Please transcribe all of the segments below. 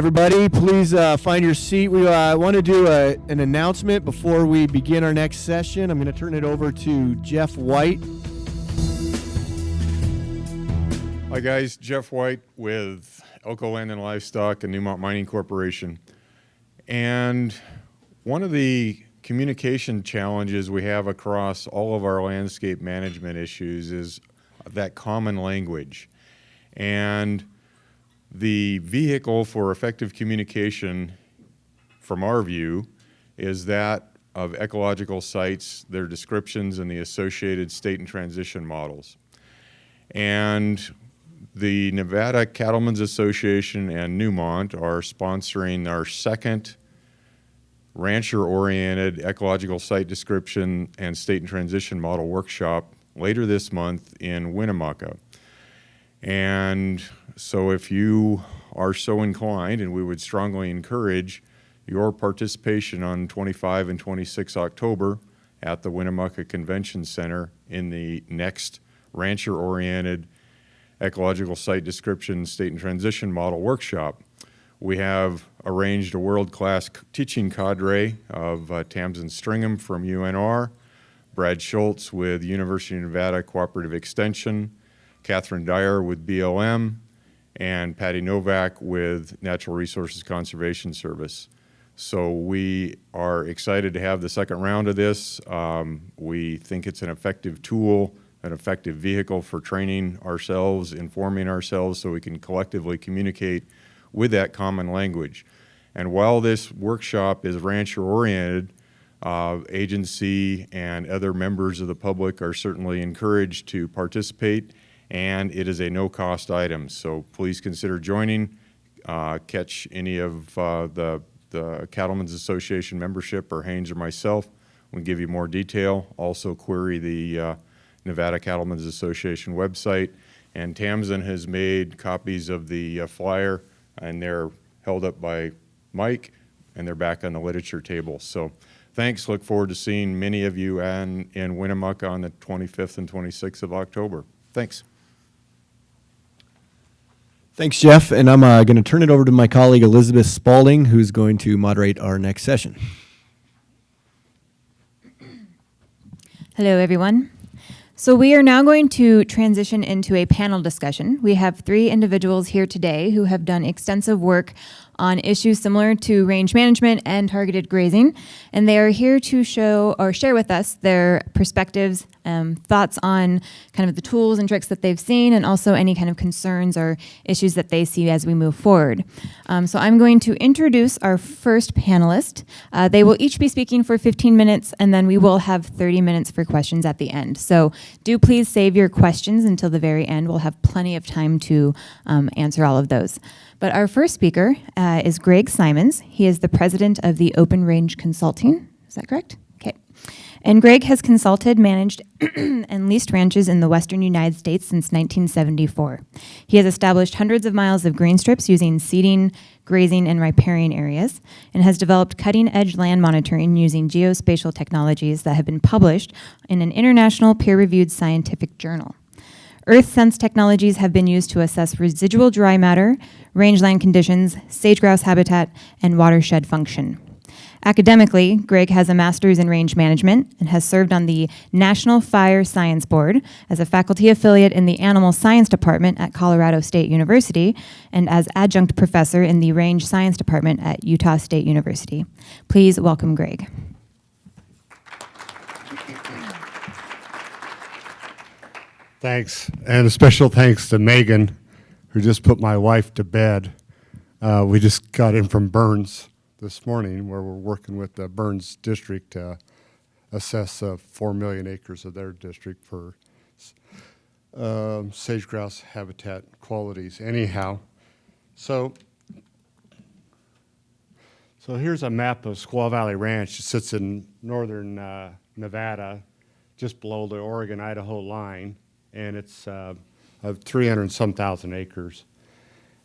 Everybody, please find your seat. We want to do an announcement before we begin our next session. I'm going to turn it over to Jeff White. Hi guys, Jeff White with Elko Land and Livestock and Newmont Mining Corporation. And one of the communication challenges we have across all of our landscape management issues is that common language. And the vehicle for effective communication, from our view, is that of ecological sites, their descriptions, and the associated state and transition models. And the Nevada Cattlemen's Association and Newmont are sponsoring our second rancher-oriented ecological site description and state and transition model workshop later this month in Winnemucca. And so if you are so inclined, and we would strongly encourage your participation on 25 and 26 October at the Winnemucca Convention Center in the next rancher-oriented ecological site description, state and transition model workshop. We have arranged a world-class teaching cadre of Tamsin Stringham from UNR, Brad Schultz with University of Nevada Cooperative Extension, Catherine Dyer with BLM, and Patty Novak with Natural Resources Conservation Service. So we are excited to have the second round of this. We think it's an effective tool, an effective vehicle for training ourselves, informing ourselves so we can collectively communicate with that common language. And while this workshop is rancher-oriented, agency and other members of the public are certainly encouraged to participate, and it is a no-cost item. So please consider joining. Catch any of the Cattlemen's Association membership or Haynes or myself. We'll give you more detail. Also query the Nevada Cattlemen's Association website. And Tamsin has made copies of the flyer, and they're held up by Mike, and they're back on the literature table. So thanks. Look forward to seeing many of you in Winnemucca on the 25th and 26th of October. Thanks. Thanks, Jeff. And I'm going to turn it over to my colleague, Elizabeth Spalding, who's going to moderate our next session. Hello, everyone. So we are now going to transition into a panel discussion. We have three individuals here today who have done extensive work on issues similar to range management and targeted grazing, and they are here to show or share with us their perspectives, thoughts on kind of the tools and tricks that they've seen, and also any kind of concerns or issues that they see as we move forward. So I'm going to introduce our first panelist. They will each be speaking for 15 minutes, and then we will have 30 minutes for questions at the end. So do please save your questions until the very end. We'll have plenty of time to answer all of those. But our first speaker is Greg Simons. He is the president of the Open Range Consulting. Is that correct? Okay. And Greg has consulted, managed, and leased ranches in the western United States since 1974. He has established hundreds of miles of green strips using seeding, grazing, and riparian areas, and has developed cutting-edge land monitoring using geospatial technologies that have been published in an international peer-reviewed scientific journal. EarthSense technologies have been used to assess residual dry matter, rangeland conditions, sage-grouse habitat, and watershed function. Academically, Greg has a master's in range management and has served on the National Fire Science Board as a faculty affiliate in the Animal Science Department at Colorado State University and as adjunct professor in the Range Science Department at Utah State University. Please welcome Greg. Thanks, and a special thanks to Megan, who just put my wife to bed. We just got in from Burns this morning, where we're working with the Burns district to assess 4 million acres of their district for sage-grouse habitat qualities. Anyhow, so here's a map of Squaw Valley Ranch. It sits in northern Nevada, just below the Oregon-Idaho line. And it's of 300 and some thousand acres.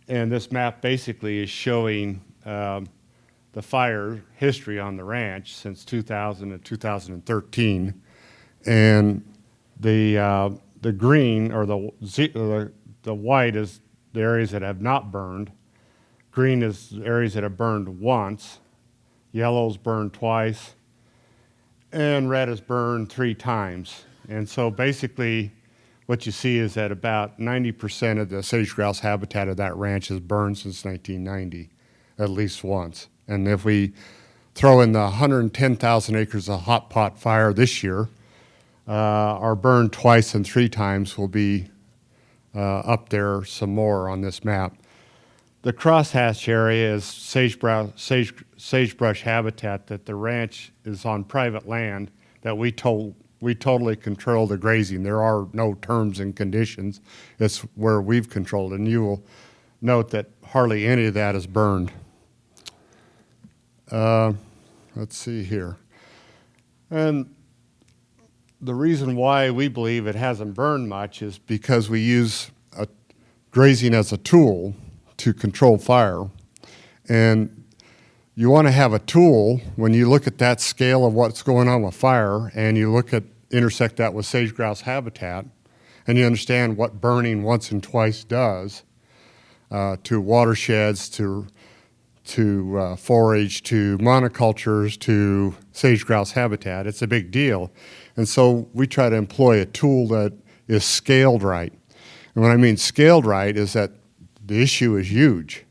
And this map basically is showing the fire history on the ranch since 2000 to 2013. And the green, or the white, is the areas that have not burned. Green is areas that have burned once, yellow's burned twice, and red is burned 3 times. And so basically what you see is that about 90% of the sage-grouse habitat of that ranch has burned since 1990, at least once. And if we throw in the 110,000 acres of hot pot fire this year, our burn twice and 3 times will be up there some more on this map. The crosshatch area is sagebrush habitat that the ranch is on private land that we totally control the grazing. There are no terms and conditions. It's where we've controlled, and you will note that hardly any of that is burned. Let's see here. And the reason why we believe it hasn't burned much is because we use grazing as a tool to control fire. And you want to have a tool when you look at that scale of what's going on with fire, and you intersect that with sage-grouse habitat, and you understand what burning once and twice does to watersheds, to forage, to monocultures, to sage-grouse habitat. It's a big deal. And so we try to employ a tool that is scaled right. And what I mean scaled right is that the issue is huge.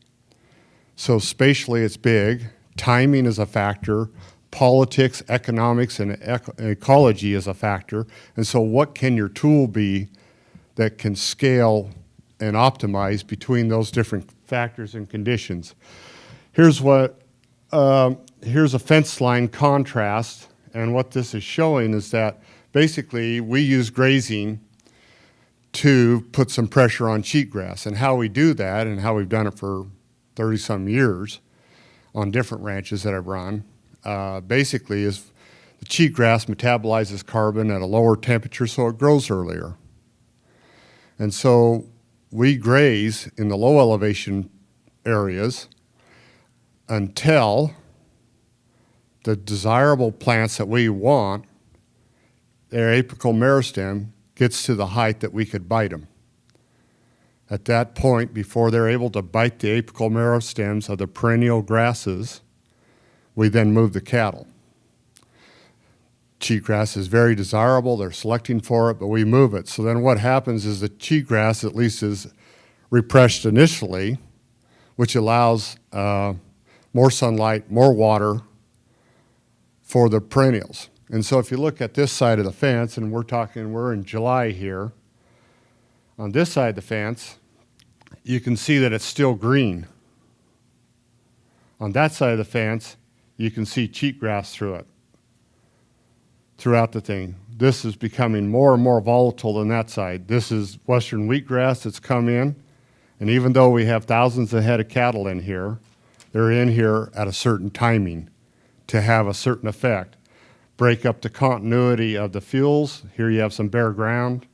So spatially it's big, timing is a factor, politics, economics, and ecology is a factor. And so what can your tool be that can scale and optimize between those different factors and conditions? Here's a fence line contrast, and what this is showing is that basically we use grazing to put some pressure on cheatgrass. And how we do that, and how we've done it for 30-some years on different ranches that I've run, basically is the cheatgrass metabolizes carbon at a lower temperature, so it grows earlier. And so we graze in the low elevation areas until the desirable plants that we want, their apical meristem, gets to the height that we could bite them. At that point, before they're able to bite the apical meristems of the perennial grasses, we then move the cattle. Cheatgrass is very desirable, they're selecting for it, but we move it. So then what happens is the cheatgrass at least is repressed initially, which allows more sunlight, more water for the perennials. And so if you look at this side of the fence, and we're in July here, on this side of the fence, you can see that it's still green. On that side of the fence, you can see cheatgrass through it, throughout the thing. This is becoming more and more volatile than that side. This is western wheatgrass that's come in, and even though we have thousands of head of cattle in here, they're in here at a certain timing to have a certain effect. Break up the continuity of the fuels. Here you have some bare ground.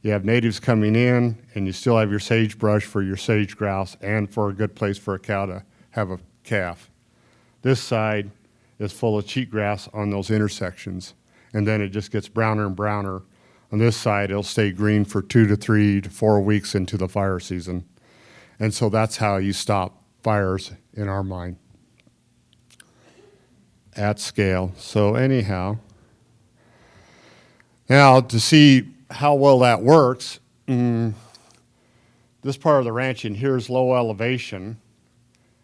You have natives coming in, and you still have your sagebrush for your sage grouse and for a good place for a cow to have a calf. This side is full of cheatgrass on those intersections, and then it just gets browner and browner. On this side, it'll stay green for 2 to 3 to 4 weeks into the fire season. And so that's how you stop fires in our mind at scale. So anyhow, now to see how well that works, this part of the ranch in here is low elevation,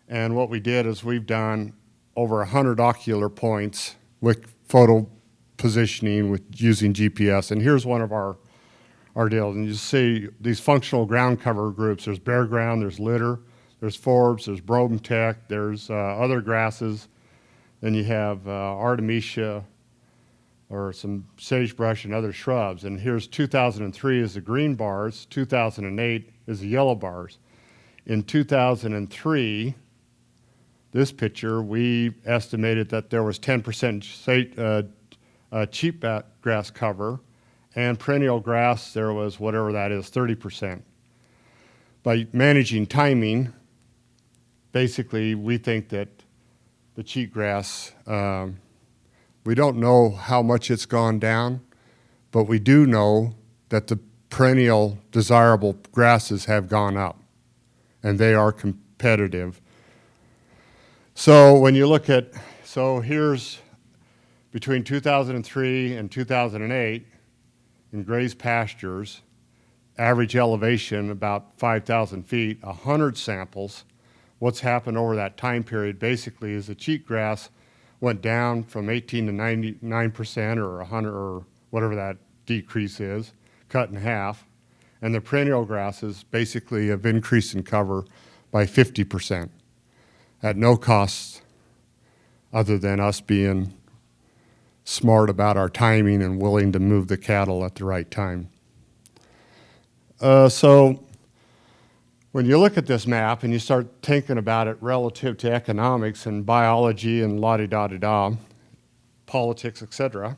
and what we did is we've done over 100 ocular points with photo positioning with using GPS, and here's one of our deals. And you see these functional ground cover groups. There's bare ground, there's litter, there's forbs, there's bromtech, there's other grasses. Then you have Artemisia or some sagebrush and other shrubs. And here's 2003 is the green bars, 2008 is the yellow bars. In 2003, this picture, we estimated that there was 10% cheatgrass cover, and perennial grass, there was whatever that is, 30%. By managing timing, basically we think that the cheatgrass, we don't know how much it's gone down, but we do know that the perennial desirable grasses have gone up, and they are competitive. So when you look at, so here's between 2003 and 2008 in grazed pastures, average elevation about 5,000 feet, 100 samples. What's happened over that time period basically is the cheatgrass went down from 18 to 99% or 100 or whatever that decrease is, cut in half. And the perennial grasses basically have increased in cover by 50% at no cost other than us being smart about our timing and willing to move the cattle at the right time. So when you look at this map and you start thinking about it relative to economics and biology and la-di-da-di-da, politics, etc.,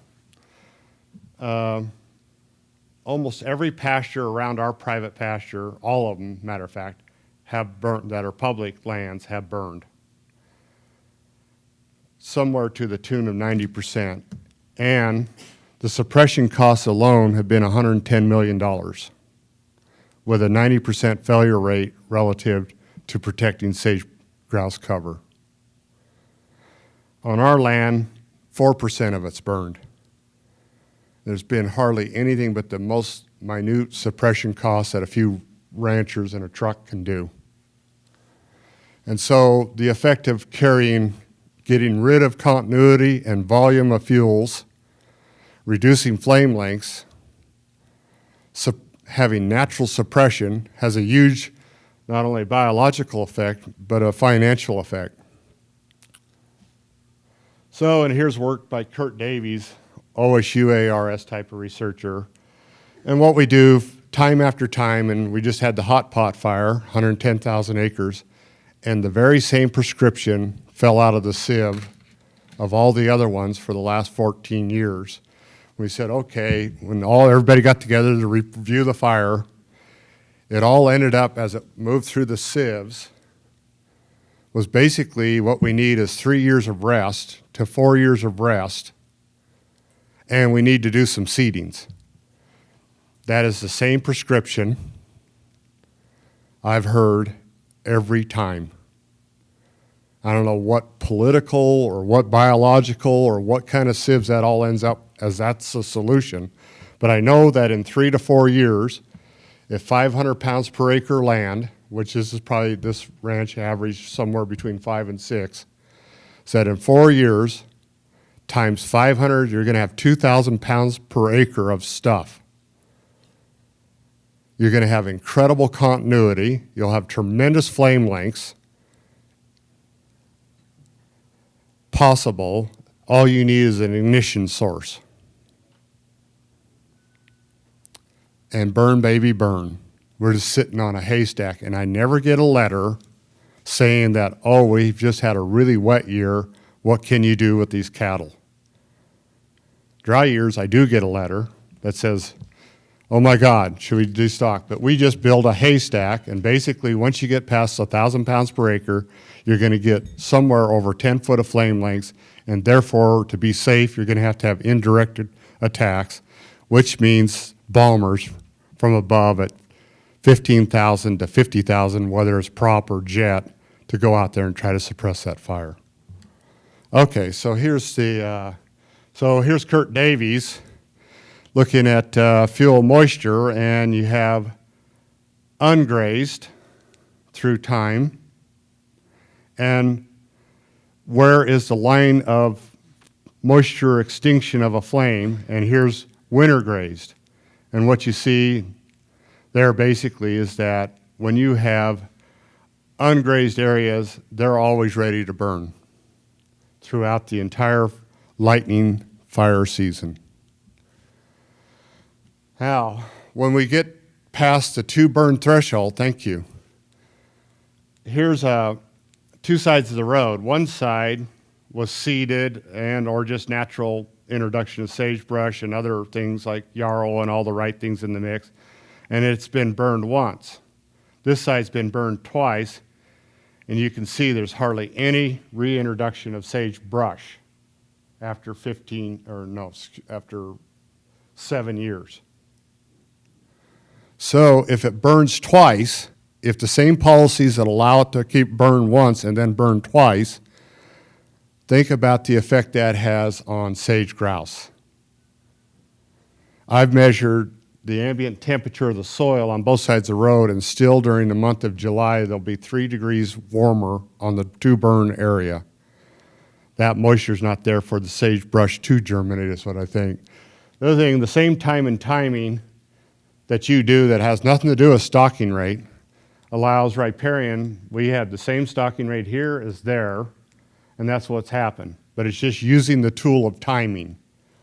almost every pasture around our private pasture, all of them, matter of fact, have burnt, that are public lands, have burned. Somewhere to the tune of 90%. And the suppression costs alone have been $110 million with a 90% failure rate relative to protecting sage grouse cover. On our land, 4% of it's burned. There's been hardly anything but the most minute suppression costs that a few ranchers in a truck can do. And so the effect of getting rid of continuity and volume of fuels, reducing flame lengths, having natural suppression has a huge, not only biological effect, but a financial effect. So, and here's work by Kurt Davies, OSU ARS type of researcher. And what we do time after time, and we just had the hot pot fire, 110,000 acres, and the very same prescription fell out of the sieve of all the other ones for the last 14 years. We said, okay, when everybody got together to review the fire, it all ended up, as it moved through the sieves, was basically what we need is 3 years of rest to 4 years of rest, and we need to do some seedings. That is the same prescription I've heard every time. I don't know what political or what biological or what kind of sieves that all ends up as that's the solution. But I know that in 3 to 4 years, if 500 pounds per acre land, which is probably this ranch average somewhere between 5 and 6, said in 4 years times 500, you're going to have 2,000 pounds per acre of stuff. You're going to have incredible continuity. You'll have tremendous flame lengths. Possible. All you need is an ignition source. And burn, baby, burn. We're just sitting on a haystack, and I never get a letter saying that, oh, we've just had a really wet year. What can you do with these cattle? Dry years, I do get a letter that says, oh my God, should we destock? But we just build a haystack, and basically once you get past 1,000 pounds per acre, you're going to get somewhere over 10 foot of flame lengths, and therefore, to be safe, you're going to have indirect attacks, which means bombers from above at 15,000 to 50,000, whether it's prop or jet, to go out there and try to suppress that fire. Okay, so here's here's Kurt Davies looking at fuel moisture, and you have ungrazed through time, and where is the line of moisture extinction of a flame, and here's winter grazed. And what you see there basically is that when you have ungrazed areas, they're always ready to burn throughout the entire lightning fire season. Now, when we get past the 2 burn threshold, thank you, here's 2 sides of the road. One side was seeded and or just natural introduction of sagebrush and other things like yarrow and all the right things in the mix, and it's been burned once. This side's been burned twice, and you can see there's hardly any reintroduction of sagebrush after 7 years. So if it burns twice if the same policies that allow it to keep burn once and then burn twice, think about the effect that has on sage grouse. I've measured the ambient temperature of the soil on both sides of the road, and still during the month of July, there'll be 3 degrees warmer on the to burn area. That moisture's not there for the sagebrush to germinate, is what I think. The other thing, the same time and timing that you do that has nothing to do with stocking rate allows riparian. We have the same stocking rate here as there, and that's what's happened. But it's just using the tool of timing,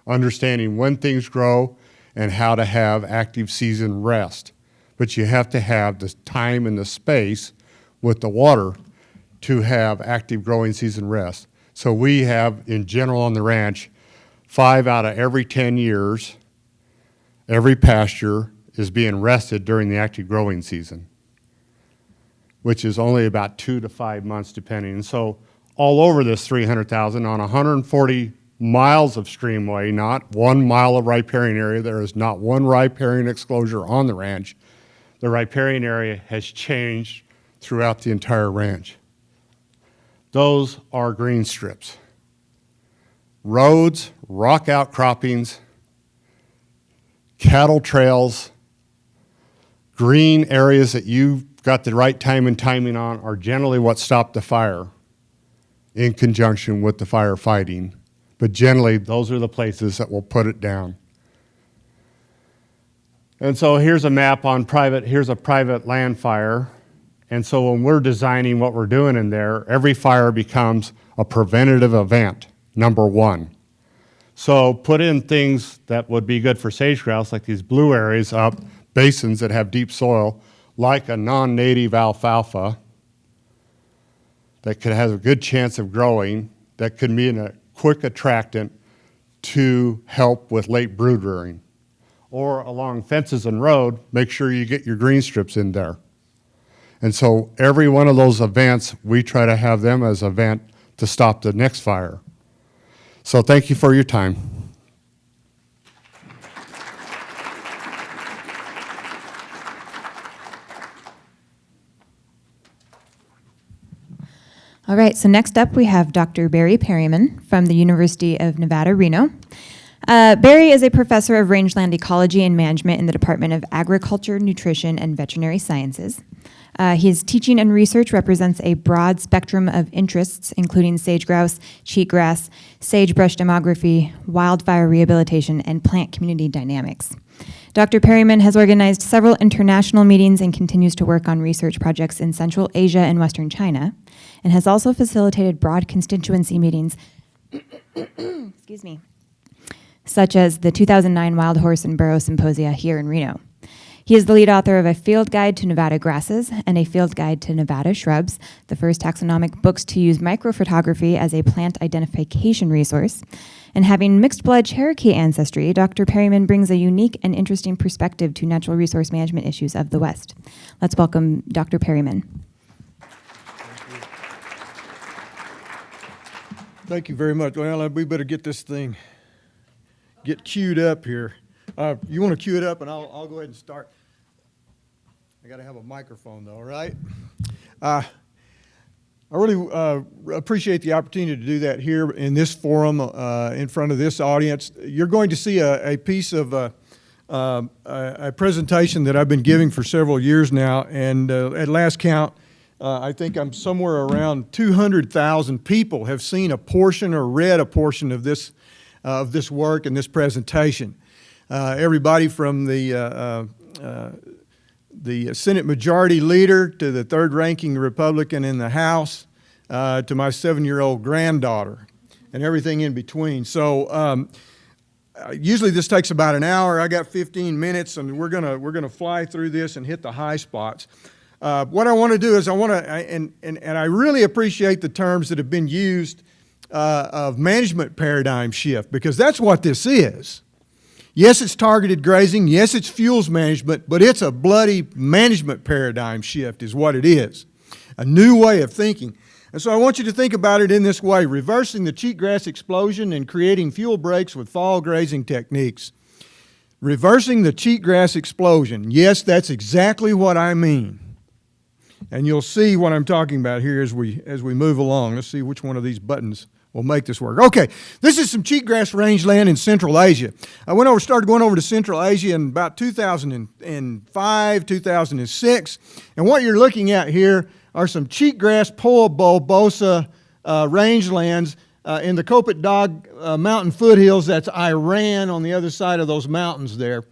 understanding when things grow and how to have active season rest. But you have to have the time and the space with the water to have active growing season rest. So we have, in general on the ranch, 5 out of every 10 years, every pasture is being rested during the active growing season, which is only about 2 to 5 months depending. And so all over this 300,000 on 140 miles of streamway, not 1 mile of riparian area, there is not one riparian exposure on the ranch. The riparian area has changed throughout the entire ranch. Those are green strips. Roads, rock outcroppings, cattle trails, green areas that you've got the right time and timing on are generally what stop the fire in conjunction with the firefighting. But generally, those are the places that will put it down. And so here's a map on here's a private land fire. And so when we're designing what we're doing in there, every fire becomes a preventative event, number 1. So put in things that would be good for sage grouse, like these blue areas up, basins that have deep soil, like a non-native alfalfa that could have a good chance of growing, that could be a quick attractant to help with late brood rearing. Or along fences and road, make sure you get your green strips in there. And so every one of those events, we try to have them as an event to stop the next fire. So thank you for your time. All right, so next up we have Dr. Barry Perryman from the University of Nevada, Reno. Barry is a professor of rangeland ecology and management in the Department of Agriculture, Nutrition, and Veterinary Sciences. His teaching and research represents a broad spectrum of interests, including sage grouse, cheatgrass, sagebrush demography, wildfire rehabilitation, and plant community dynamics. Dr. Perryman has organized several international meetings and continues to work on research projects in Central Asia and Western China, and has also facilitated broad constituency meetings, excuse me, such as the 2009 Wild Horse and Burro Symposia here in Reno. He is the lead author of a field guide to Nevada grasses and a field guide to Nevada shrubs, the first taxonomic books to use microphotography as a plant identification resource. And having mixed blood Cherokee ancestry, Dr. Perryman brings a unique and interesting perspective to natural resource management issues of the West. Let's welcome Dr. Perryman. Thank you very much. Well, we better get this thing queued up here. You want to cue it up, and I'll go ahead and start. I got to have a microphone, though, right? I really appreciate the opportunity to do that here in this forum, in front of this audience. You're going to see a piece of a presentation that I've been giving for several years now, and at last count, I think I'm somewhere around 200,000 people have seen a portion or read a portion of this work and this presentation. Everybody from the Senate Majority Leader to the third-ranking Republican in the House to my 7-year-old granddaughter and everything in between. So usually this takes about an hour. I got 15 minutes, and we're gonna fly through this and hit the high spots. What I want to do is and I really appreciate the terms that have been used of management paradigm shift, because that's what this is. Yes, it's targeted grazing. Yes, it's fuels management, but it's a bloody management paradigm shift is what it is. A new way of thinking. And so I want you to think about it in this way: reversing the cheatgrass explosion and creating fuel breaks with fall grazing techniques. Reversing the cheatgrass explosion. Yes, that's exactly what I mean. And you'll see what I'm talking about here as we move along. Let's see which one of these buttons will make this work. Okay, this is some cheatgrass rangeland in Central Asia. I started going over to Central Asia in about 2005, 2006. And what you're looking at here are some cheatgrass poa bulbosa rangelands in the Kopet Dag mountain foothills. That's Iran on the other side of those mountains there.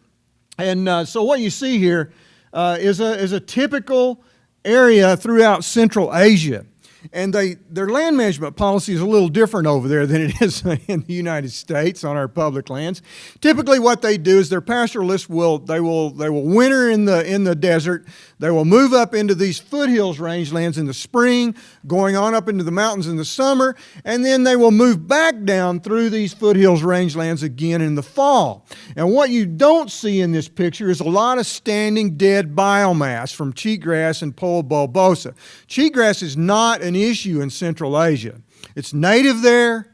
And so what you see here is a typical area throughout Central Asia. And their land management policy is a little different over there than it is in the United States on our public lands. Typically what they do is their pastoralists will winter in the desert. They will move up into these foothills rangelands in the spring, going on up into the mountains in the summer, and then they will move back down through these foothills rangelands again in the fall. And what you don't see in this picture is a lot of standing dead biomass from cheatgrass and poa bulbosa. Cheatgrass is not an issue in Central Asia. It's native there,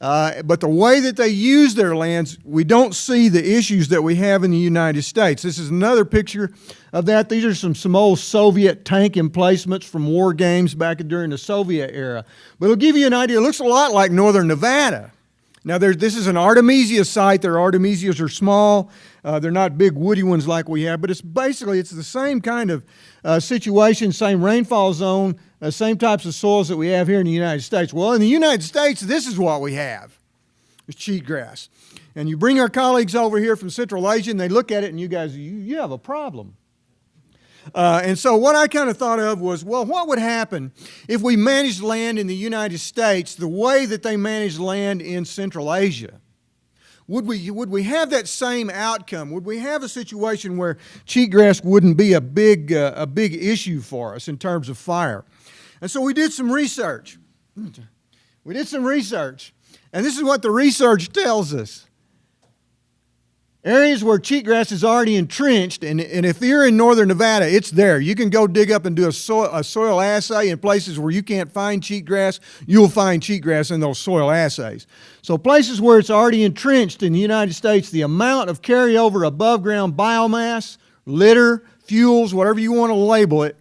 but the way that they use their lands, we don't see the issues that we have in the United States. This is another picture of that. These are some old Soviet tank emplacements from war games back during the Soviet era. But it'll give you an idea. It looks a lot like northern Nevada. Now, this is an Artemisia site. Their Artemisias are small. They're not big woody ones like we have, but it's the same kind of situation, same rainfall zone, same types of soils that we have here in the United States. Well, in the United States, this is what we have. It's cheatgrass. And you bring our colleagues over here from Central Asia, and they look at it, and you guys, you have a problem. And so what I kind of thought of was, well, what would happen if we managed land in the United States the way that they manage land in Central Asia? Would we have that same outcome? Would we have a situation where cheatgrass wouldn't be a big issue for us in terms of fire? And so we did some research. And this is what the research tells us. Areas where cheatgrass is already entrenched, and if you're in northern Nevada, it's there. You can go dig up and do a soil assay in places where you can't find cheatgrass. You'll find cheatgrass in those soil assays. So places where it's already entrenched in the United States, the amount of carryover above ground biomass, litter, fuels, whatever you want to label it,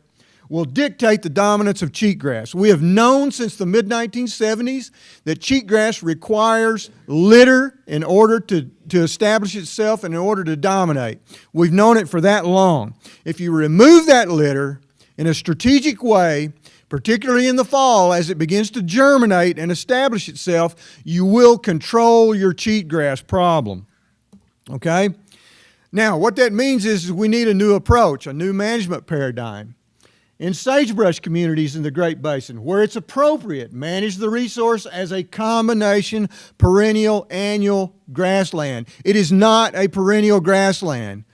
will dictate the dominance of cheatgrass. We have known since the mid-1970s that cheatgrass requires litter in order to establish itself and in order to dominate. We've known it for that long. If you remove that litter in a strategic way, particularly in the fall as it begins to germinate and establish itself, you will control your cheatgrass problem. Okay? Now, what that means is we need a new approach, a new management paradigm. In sagebrush communities in the Great Basin, where it's appropriate, manage the resource as a combination perennial annual grassland. It is not a perennial grassland.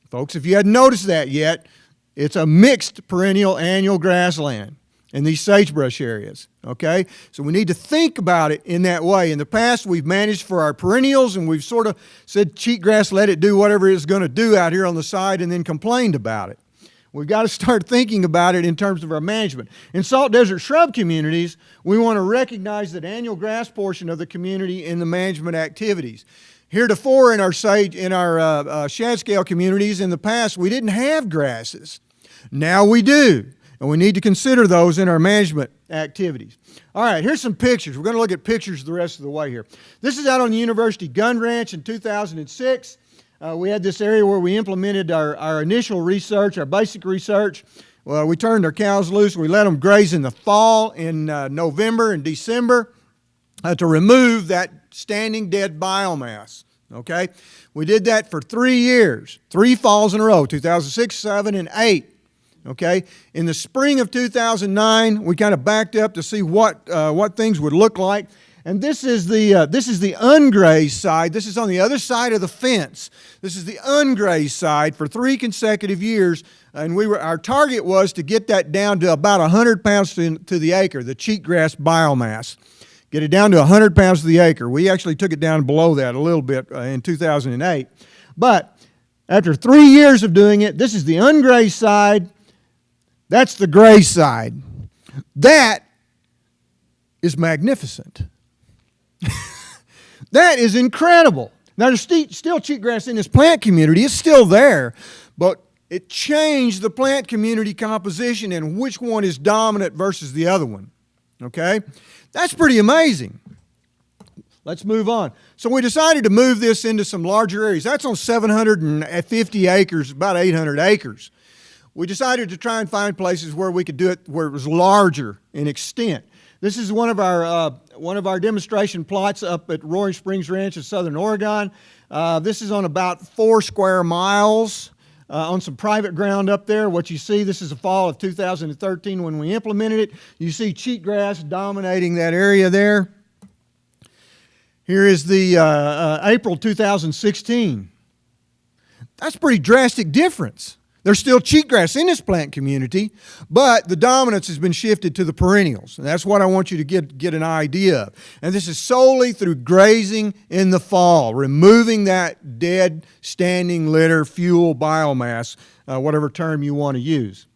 Folks, if you hadn't noticed that yet, it's a mixed perennial annual grassland in these sagebrush areas, okay? So we need to think about it in that way. In the past, we've managed for our perennials, and we've sort of said, cheatgrass, let it do whatever it's going to do out here on the side, and then complained about it. We've got to start thinking about it in terms of our management. In salt desert shrub communities, we want to recognize that annual grass portion of the community in the management activities. Heretofore in our shad scale communities in the past, we didn't have grasses. Now we do, and we need to consider those in our management activities. All right, here's some pictures. We're going to look at pictures the rest of the way here. This is out on the University Gun Ranch in 2006. We had this area where we implemented our initial research, our basic research. Well, we turned our cows loose. We let them graze in the fall in November and December to remove that standing dead biomass, okay? We did that for 3 years, 3 falls in a row, 2006, 7, and 8, okay? In the spring of 2009, we kind of backed up to see what things would look like. And this is the ungrazed side. This is on the other side of the fence. This is the ungrazed side for 3 consecutive years. And our target was to get that down to about 100 pounds to the acre, the cheatgrass biomass. Get it down to 100 pounds to the acre. We actually took it down below that a little bit in 2008. But after 3 years of doing it, this is the ungrazed side. That's the grazed side. That is magnificent. That is incredible. Now, there's still cheatgrass in this plant community. It's still there. But it changed the plant community composition and which one is dominant versus the other one. Okay? That's pretty amazing. Let's move on. So we decided to move this into some larger areas. That's on 750 acres, about 800 acres. We decided to try and find places where we could do it where it was larger in extent. This is one of our demonstration plots up at Roaring Springs Ranch in Southern Oregon. This is on about 4 square miles on some private ground up there. What you see, this is the fall of 2013 when we implemented it. You see cheatgrass dominating that area there. Here is the April 2016. That's a pretty drastic difference. There's still cheatgrass in this plant community, but the dominance has been shifted to the perennials. And that's what I want you to get an idea of. And this is solely through grazing in the fall, removing that dead standing litter, fuel, biomass, whatever term you want to use.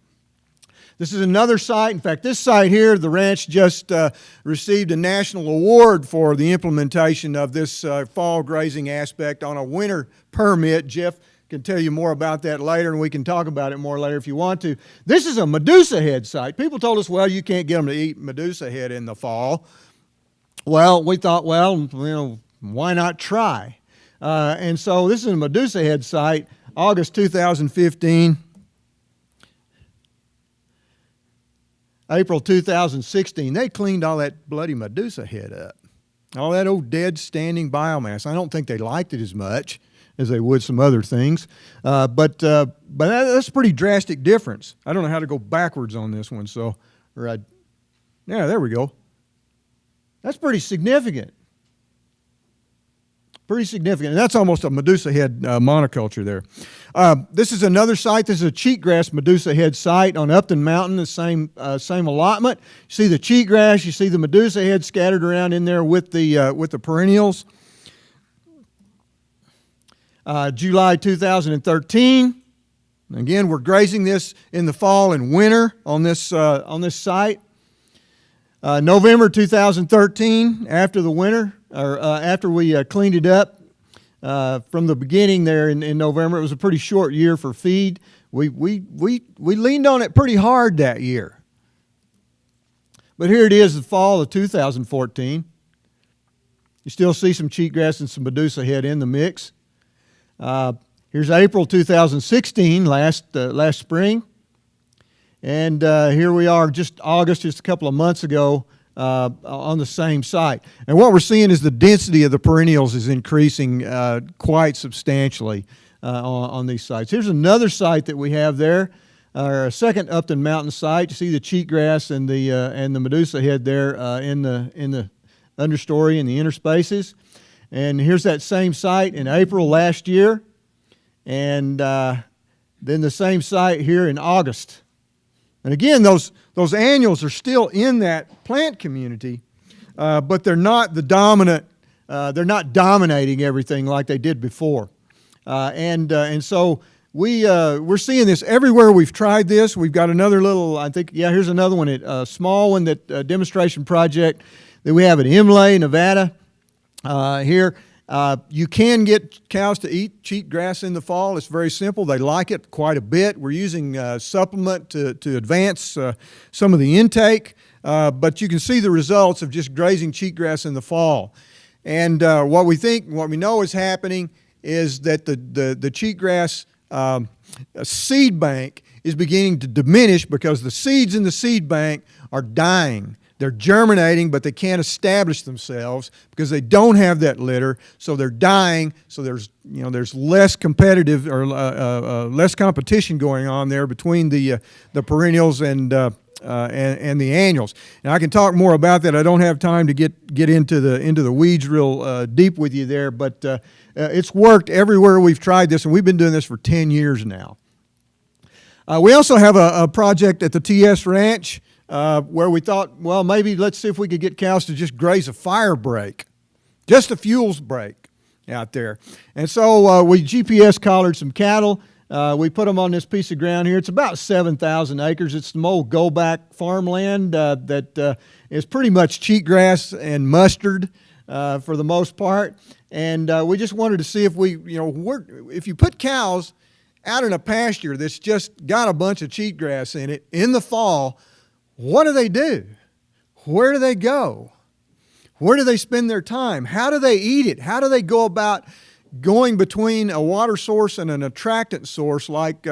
This is another site. In fact, this site here, the ranch just received a national award for the implementation of this fall grazing aspect on a winter permit. Jeff can tell you more about that later, and we can talk about it more later if you want to. This is a Medusa head site. People told us, well, you can't get them to eat Medusa head in the fall. Well, we thought, well, why not try? And so this is a Medusa head site, August 2015. April 2016, they cleaned all that bloody Medusa head up. All that old dead standing biomass. I don't think they liked it as much as they would some other things. But that's a pretty drastic difference. I don't know how to go backwards on this one. Yeah, there we go. That's pretty significant. Pretty significant. And that's almost a Medusa head monoculture there. This is another site. This is a cheatgrass Medusa head site on Upton Mountain, the same allotment. You see the cheatgrass, you see the Medusa head scattered around in there with the perennials. July 2013. Again, we're grazing this in the fall and winter on this site. November 2013, after the winter, or after we cleaned it up from the beginning there in November, it was a pretty short year for feed. We leaned on it pretty hard that year. But here it is, the fall of 2014. You still see some cheatgrass and some Medusa head in the mix. Here's April 2016, last spring. And here we are, just August, just a couple of months ago, on the same site. And what we're seeing is the density of the perennials is increasing quite substantially on these sites. Here's another site that we have there, our second Upton Mountain site. You see the cheatgrass and the Medusa head there in the understory and the interspaces. And here's that same site in April last year, and then the same site here in August. And again, those annuals are still in that plant community, but they're not the dominant. They're not dominating everything like they did before, and so we're seeing this everywhere we've tried this. We've got another little. I think here's another one, a small one that demonstration project that we have at Imlay, Nevada. Here. You can get cows to eat cheatgrass in the fall. It's very simple. They like it quite a bit. We're using supplement to advance some of the intake, but you can see the results of just grazing cheatgrass in the fall. And what we know is happening is that the cheatgrass seed bank is beginning to diminish because the seeds in the seed bank are dying. They're germinating, but they can't establish themselves because they don't have that litter, so they're dying. So there's less competitive or less competition going on there between the perennials and the annuals. And I can talk more about that. I don't have time to get into the weeds real deep with you there, but it's worked everywhere we've tried this, and we've been doing this for 10 years now. We also have a project at the TS Ranch. Where we thought, well, maybe let's see if we could get cows to just graze a fire break, just a fuels break out there. And so we GPS collared some cattle. We put them on this piece of ground here. It's about 7,000 acres. It's some old go-back farmland that is pretty much cheatgrass and mustard for the most part. And we just wanted to see if if you put cows out in a pasture that's just got a bunch of cheatgrass in it in the fall, what do? Where do they go? Where do they spend their time? How do they eat it? How do they go about going between a water source and an attractant source like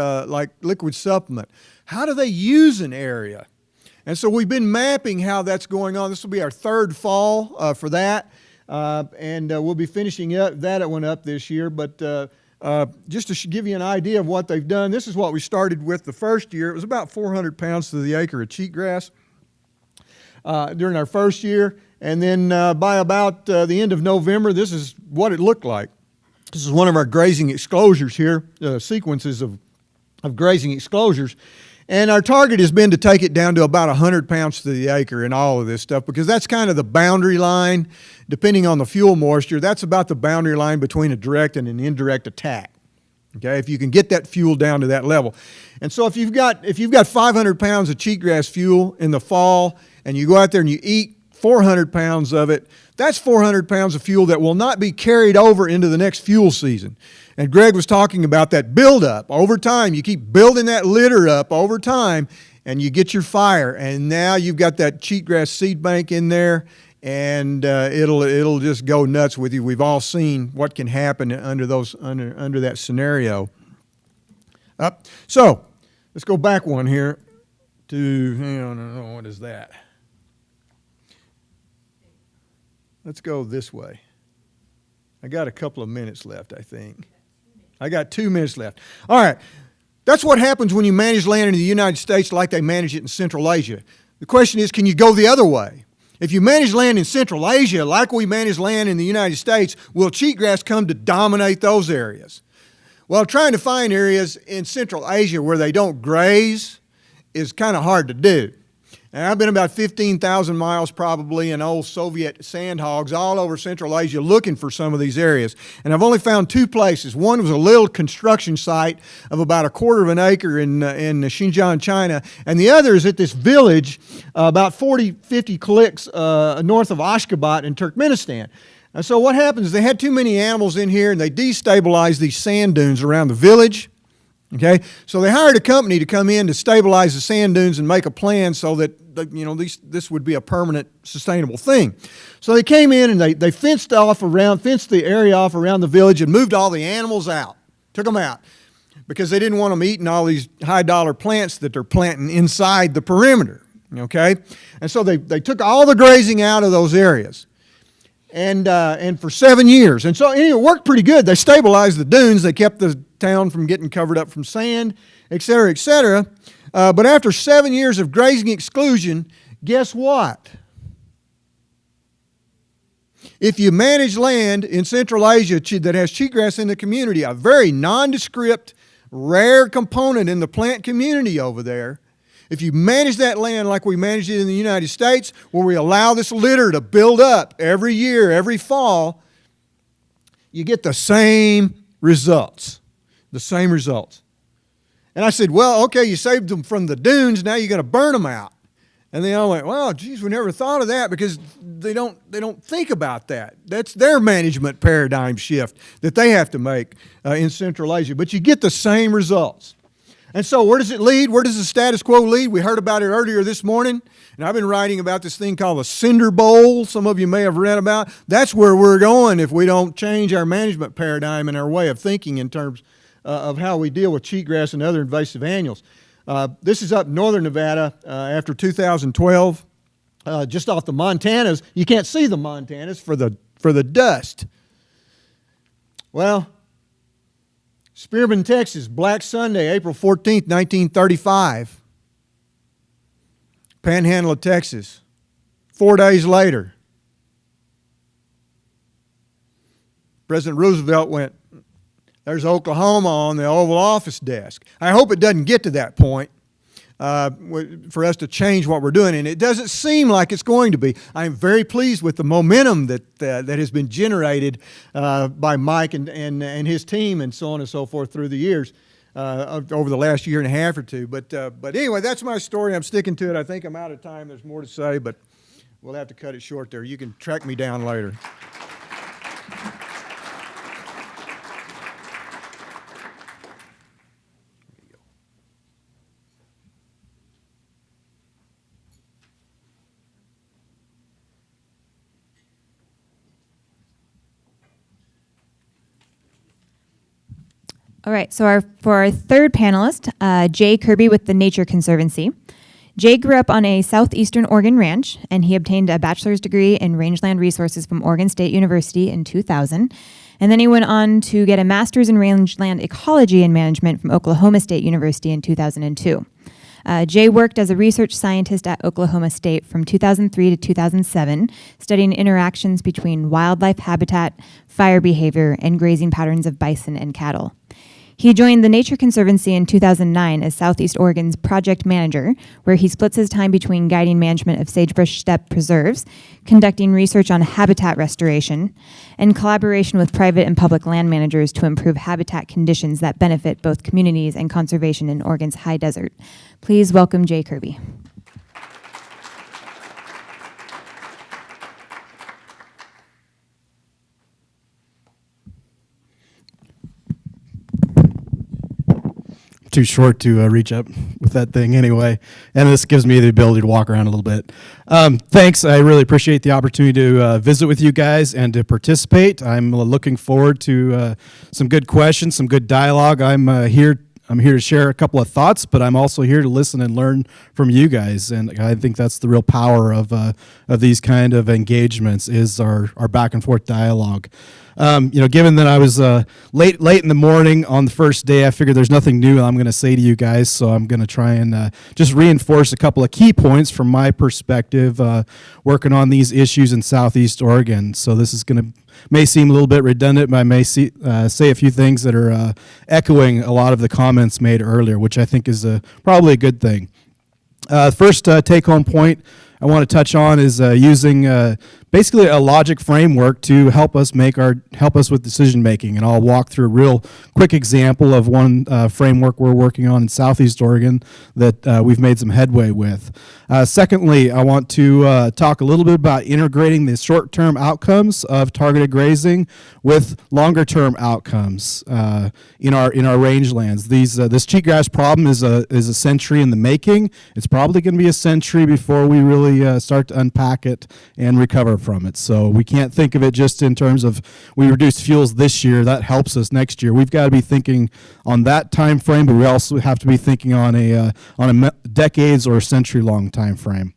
liquid supplement? How do they use an area? And so we've been mapping how that's going on. This will be our third fall for that. And we'll be finishing up that one up this year. But just to give you an idea of what they've done, this is what we started with the first year. It was about 400 pounds to the acre of cheatgrass during our first year. And then by about the end of November, this is what it looked like. This is one of our grazing exposures here, sequences of grazing exposures. And our target has been to take it down to about 100 pounds to the acre in all of this stuff, because that's kind of the boundary line, depending on the fuel moisture. That's about the boundary line between a direct and an indirect attack. Okay, if you can get that fuel down to that level. And so if you've got 500 pounds of cheatgrass fuel in the fall, and you go out there and you eat 400 pounds of it, that's 400 pounds of fuel that will not be carried over into the next fuel season. And Greg was talking about that buildup over time. You keep building that litter up over time, and you get your fire. And now you've got that cheatgrass seed bank in there, and it'll just go nuts with you. We've all seen what can happen under that scenario. So let's go back one here to what is that? Let's go this way. I got a couple of minutes left, I think. I got 2 minutes left. All right. That's what happens when you manage land in the United States like they manage it in Central Asia. The question is, can you go the other way? If you manage land in Central Asia like we manage land in the United States, will cheatgrass come to dominate those areas? Well, trying to find areas in Central Asia where they don't graze is kind of hard to do. And I've been about 15,000 miles probably in old Soviet sand hogs all over Central Asia looking for some of these areas. And I've only found 2 places. One was a little construction site of about 1/4 of an acre in Xinjiang, China. And the other is at this village about 50 clicks north of Ashgabat in Turkmenistan. And so what happens is they had too many animals in here, and they destabilized these sand dunes around the village. Okay, so they hired a company to come in to stabilize the sand dunes and make a plan so that this would be a permanent, sustainable thing. So they came in and they fenced the area off around the village and moved all the animals out, took them out, because they didn't want them eating all these high-dollar plants that they're planting inside the perimeter. Okay, and so they took all the grazing out of those areas. And for 7 years. And so anyway, it worked pretty good. They stabilized the dunes. They kept the town from getting covered up from sand, et cetera, et cetera. But after 7 years of grazing exclusion, guess what? If you manage land in Central Asia that has cheatgrass in the community, a very nondescript, rare component in the plant community over there, if you manage that land like we manage it in the United States, where we allow this litter to build up every year, every fall, you get the same results. The same results. And I said, well, okay, you saved them from the dunes, now you're going to burn them out. And they all went, well, geez, we never thought of that, because they don't think about that. That's their management paradigm shift that they have to make in Central Asia. But you get the same results. And so where does it lead? Where does the status quo lead? We heard about it earlier this morning, and I've been writing about this thing called the Cinder Bowl. Some of you may have read about. That's where we're going if we don't change our management paradigm and our way of thinking in terms of how we deal with cheatgrass and other invasive annuals. This is up in northern Nevada after 2012, just off the Montanas. You can't see the Montanas for the dust. Well, Spearman, Texas, Black Sunday, April 14th, 1935. Panhandle of Texas. 4 days later, President Roosevelt went, there's Oklahoma on the Oval Office desk. I hope it doesn't get to that point for us to change what we're doing, and it doesn't seem like it's going to be. I'm very pleased with the momentum that has been generated by Mike and his team and so on and so forth through the years over the last year and a half or two. But anyway, that's my story. I'm sticking to it. I think I'm out of time. There's more to say, but we'll have to cut it short there. You can track me down later. All right, so for our third panelist, Jay Kirby with the Nature Conservancy. Jay grew up on a southeastern Oregon ranch, and he obtained a bachelor's degree in rangeland resources from Oregon State University in 2000. And then he went on to get a master's in rangeland ecology and management from Oklahoma State University in 2002. Jay worked as a research scientist at Oklahoma State from 2003 to 2007, studying interactions between wildlife habitat, fire behavior, and grazing patterns of bison and cattle. He joined the Nature Conservancy in 2009 as Southeast Oregon's project manager, where he splits his time between guiding management of sagebrush steppe preserves, conducting research on habitat restoration, and collaboration with private and public land managers to improve habitat conditions that benefit both communities and conservation in Oregon's high desert. Please welcome Jay Kirby. Too short to reach up with that thing anyway, and this gives me the ability to walk around a little bit. Thanks, I really appreciate the opportunity to visit with you guys and to participate. I'm looking forward to some good questions, some good dialogue. I'm here to share a couple of thoughts, but I'm also here to listen and learn from you guys, and I think that's the real power of these kind of engagements is our back and forth dialogue. Given that I was late in the morning on the first day, I figured there's nothing new I'm going to say to you guys, so I'm going to try and just reinforce a couple of key points from my perspective working on these issues in Southeast Oregon. So this is going to may seem a little bit redundant, but I may say a few things that are echoing a lot of the comments made earlier, which I think is probably a good thing. First take-home point I want to touch on is using basically a logic framework to help us with decision making, and I'll walk through a real quick example of one framework we're working on in Southeast Oregon that we've made some headway with. Secondly, I want to talk a little bit about integrating the short-term outcomes of targeted grazing with longer-term outcomes in our rangelands. This cheatgrass problem is a century in the making. It's probably going to be a century before we really start to unpack it and recover from it. So we can't think of it just in terms of we reduce fuels this year, that helps us next year. We've got to be thinking on that time frame, but we also have to be thinking on a decades or century-long time frame.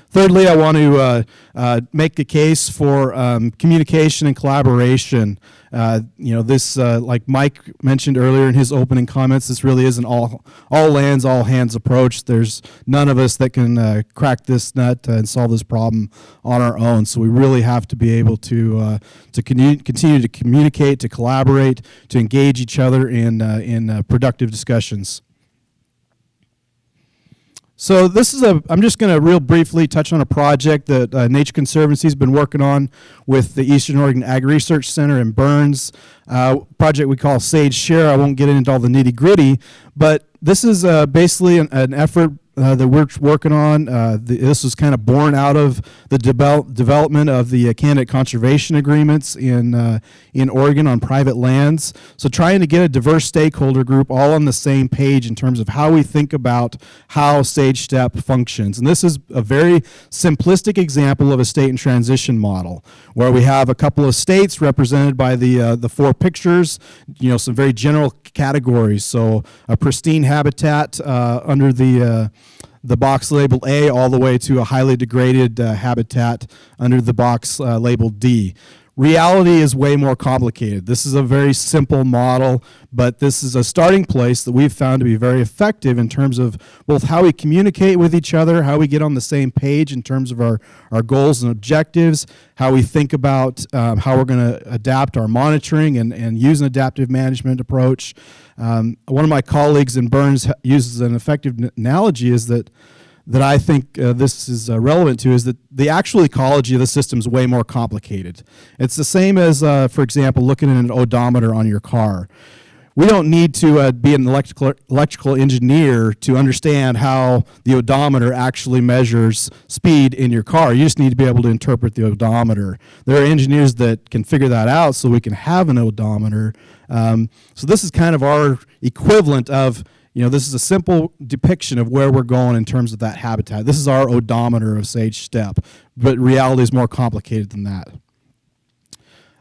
Thirdly, I want to make the case for communication and collaboration. This, like Mike mentioned earlier in his opening comments, this really is an all lands, all hands approach. There's none of us that can crack this nut and solve this problem on our own. So we really have to be able to continue to communicate, to collaborate, to engage each other in productive discussions. So I'm just going to real briefly touch on a project that Nature Conservancy has been working on with the Eastern Oregon Ag Research Center in Burns, project we call Sage Share. I won't get into all the nitty gritty, but this is basically an effort that we're working on. This was kind of born out of the development of the candidate conservation agreements in Oregon on private lands. So trying to get a diverse stakeholder group all on the same page in terms of how we think about how sage steppe functions. And this is a very simplistic example of a state in transition model where we have a couple of states represented by the four pictures, some very general categories. So a pristine habitat under the box labeled A all the way to a highly degraded habitat under the box labeled D. Reality is way more complicated. This is a very simple model, but this is a starting place that we've found to be very effective in terms of both how we communicate with each other, how we get on the same page in terms of our goals and objectives, how we think about how we're going to adapt our monitoring and use an adaptive management approach. One of my colleagues in Burns uses an effective analogy is that I think this is relevant to is that the actual ecology of the system is way more complicated. It's the same as, for example, looking at an odometer on your car. We don't need to be an electrical engineer to understand how the odometer actually measures speed in your car. You just need to be able to interpret the odometer. There are engineers that can figure that out so we can have an odometer. So this is kind of our equivalent of this is a simple depiction of where we're going in terms of that habitat. This is our odometer of sage steppe, but reality is more complicated than that.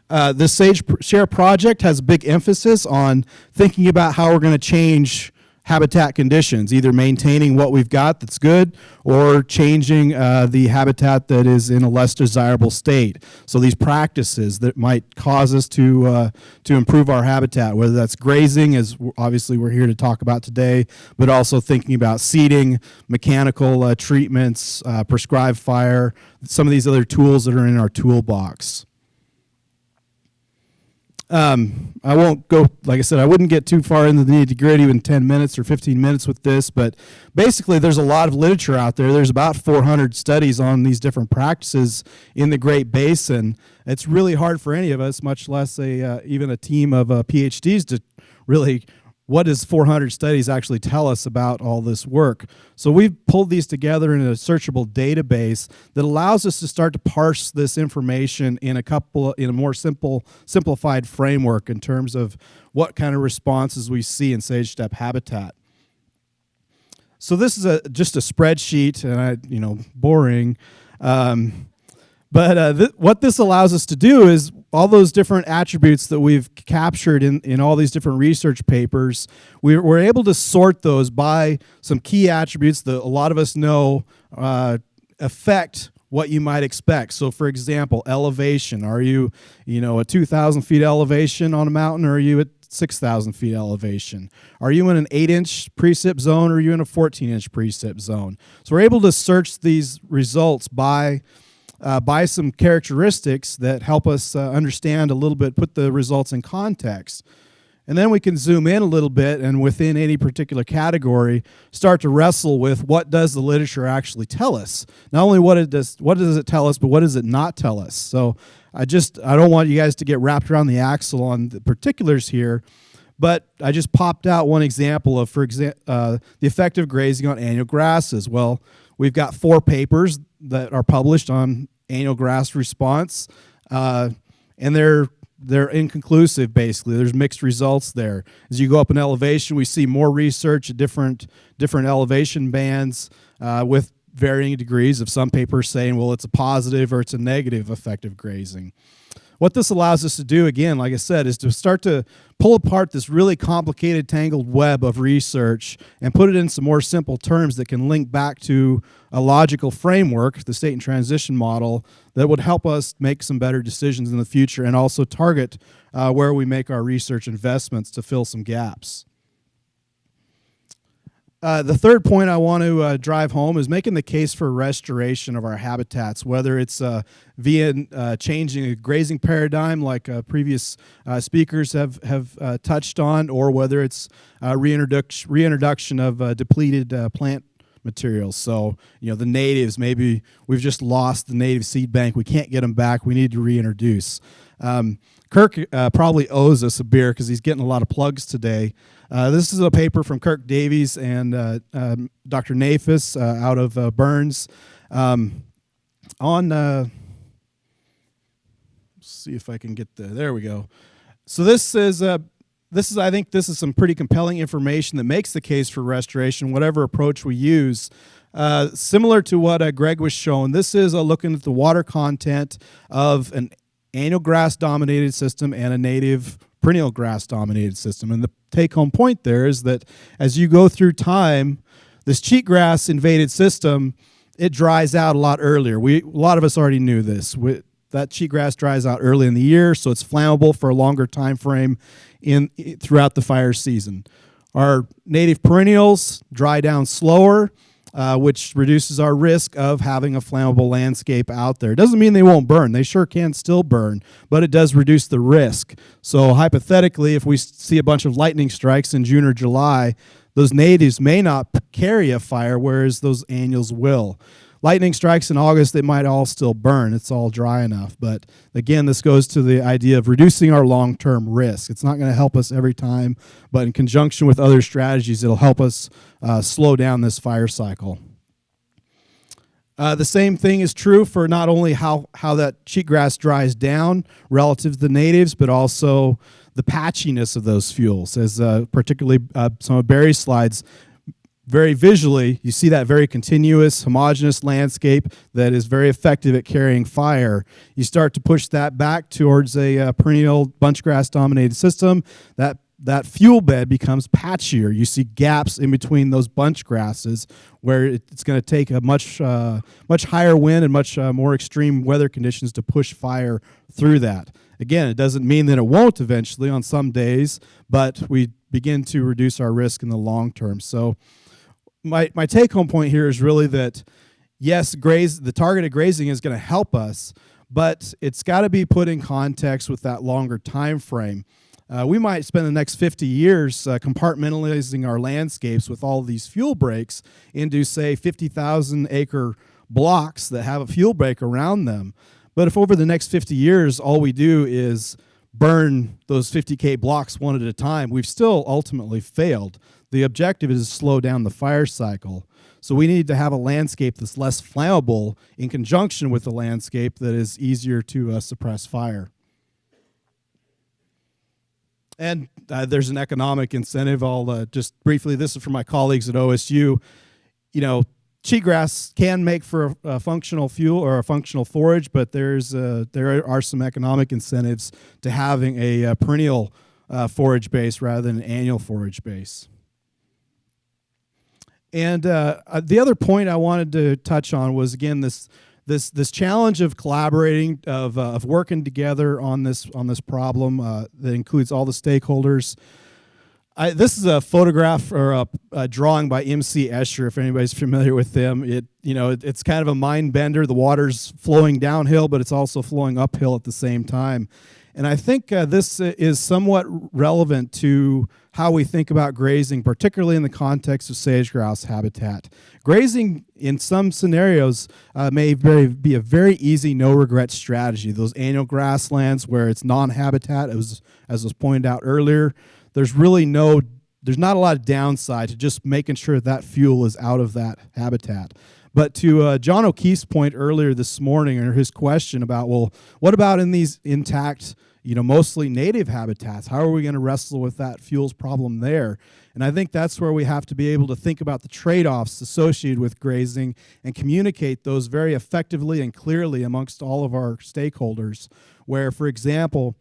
The Sage Share project has a big emphasis on thinking about how we're going to change habitat conditions, either maintaining what we've got that's good or changing the habitat that is in a less desirable state. So these practices that might cause us to improve our habitat, whether that's grazing, as obviously we're here to talk about today, but also thinking about seeding, mechanical treatments, prescribed fire, some of these other tools that are in our toolbox. I won't go, like I said, I wouldn't get too far into the nitty-gritty in 10 minutes or 15 minutes with this, but basically there's a lot of literature out there. There's about 400 studies on these different practices in the Great Basin. It's really hard for any of us, much less even a team of PhDs, to really, what does 400 studies actually tell us about all this work? So we've pulled these together in a searchable database that allows us to start to parse this information in a more simplified framework in terms of what kind of responses we see in sage steppe habitat. So this is just a spreadsheet, and boring. But what this allows us to do is all those different attributes that we've captured in all these different research papers, we're able to sort those by some key attributes that a lot of us know affect what you might expect. So for example, elevation. Are you, a 2,000 feet elevation on a mountain, or are you at 6,000 feet elevation? Are you in an 8-inch precip zone, or are you in a 14-inch precip zone? So we're able to search these results by some characteristics that help us understand a little bit, put the results in context. And then we can zoom in a little bit, and within any particular category, start to wrestle with what does the literature actually tell us. Not only what does it tell us, but what does it not tell us. So I don't want you guys to get wrapped around the axle on the particulars here, but I just popped out one example of, the effect of grazing on annual grasses. Well, we've got 4 papers that are published on annual grass response, and they're inconclusive, basically. There's mixed results there. As you go up in elevation, we see more research at different elevation bands with varying degrees of some papers saying, well, it's a positive or it's a negative effect of grazing. What this allows us to do, again, like I said, is to start to pull apart this really complicated, tangled web of research and put it in some more simple terms that can link back to a logical framework, the state and transition model, that would help us make some better decisions in the future and also target where we make our research investments to fill some gaps. The third point I want to drive home is making the case for restoration of our habitats, whether it's via changing a grazing paradigm like previous speakers have touched on, or whether it's reintroduction of depleted plant materials. So, the natives, maybe we've just lost the native seed bank. We can't get them back. We need to reintroduce. Kirk probably owes us a beer because he's getting a lot of plugs today. This is a paper from Kirk Davies and Dr. Nafis out of Burns let's see if I can get there we go. So I think this is some pretty compelling information that makes the case for restoration, whatever approach we use. Similar to what Greg was showing, this is looking at the water content of an annual grass-dominated system and a native perennial grass-dominated system. And the take-home point there is that as you go through time, this cheatgrass-invaded system, it dries out a lot earlier. A lot of us already knew this. That cheatgrass dries out early in the year, so it's flammable for a longer time frame throughout the fire season. Our native perennials dry down slower, which reduces our risk of having a flammable landscape out there. It doesn't mean they won't burn. They sure can still burn, but it does reduce the risk. So hypothetically, if we see a bunch of lightning strikes in June or July, those natives may not carry a fire, whereas those annuals will. Lightning strikes in August, they might all still burn. It's all dry enough. But again, this goes to the idea of reducing our long-term risk. It's not going to help us every time, but in conjunction with other strategies, it'll help us slow down this fire cycle. The same thing is true for not only how that cheatgrass dries down relative to the natives, but also the patchiness of those fuels. As particularly some of Barry's slides very visually, you see that very continuous, homogeneous landscape that is very effective at carrying fire. You start to push that back towards a perennial bunchgrass-dominated system. That fuel bed becomes patchier. You see gaps in between those bunch grasses where it's going to take a much higher wind and much more extreme weather conditions to push fire through that. Again, it doesn't mean that it won't eventually on some days, but we begin to reduce our risk in the long term. So my take-home point here is really that, yes, the targeted grazing is going to help us, but it's got to be put in context with that longer time frame. We might spend the next 50 years compartmentalizing our landscapes with all these fuel breaks into, say, 50,000 acre blocks that have a fuel break around them. But if over the next 50 years all we do is burn those 50K blocks one at a time, we've still ultimately failed. The objective is to slow down the fire cycle. So we need to have a landscape that's less flammable in conjunction with a landscape that is easier to suppress fire. And there's an economic incentive. I'll just briefly, this is for my colleagues at OSU. You know, cheatgrass can make for a functional fuel or a functional forage, but there are some economic incentives to having a perennial forage base rather than an annual forage base. And the other point I wanted to touch on was, again, this challenge of collaborating, of working together on this problem that includes all the stakeholders. This is a photograph or a drawing by M.C. Escher, if anybody's familiar with them. It's kind of a mind bender. The water's flowing downhill, but it's also flowing uphill at the same time. And I think this is somewhat relevant to how we think about grazing, particularly in the context of sage-grouse habitat. Grazing, in some scenarios, may be a very easy, no-regret strategy. Those annual grasslands where it's non-habitat, as was pointed out earlier, there's not a lot of downside to just making sure that fuel is out of that habitat. But to John O'Keefe's point earlier this morning, or his question about, well, what about in these intact, mostly native habitats? How are we going to wrestle with that fuels problem there? And I think that's where we have to be able to think about the trade-offs associated with grazing and communicate those very effectively and clearly amongst all of our stakeholders, where, for example,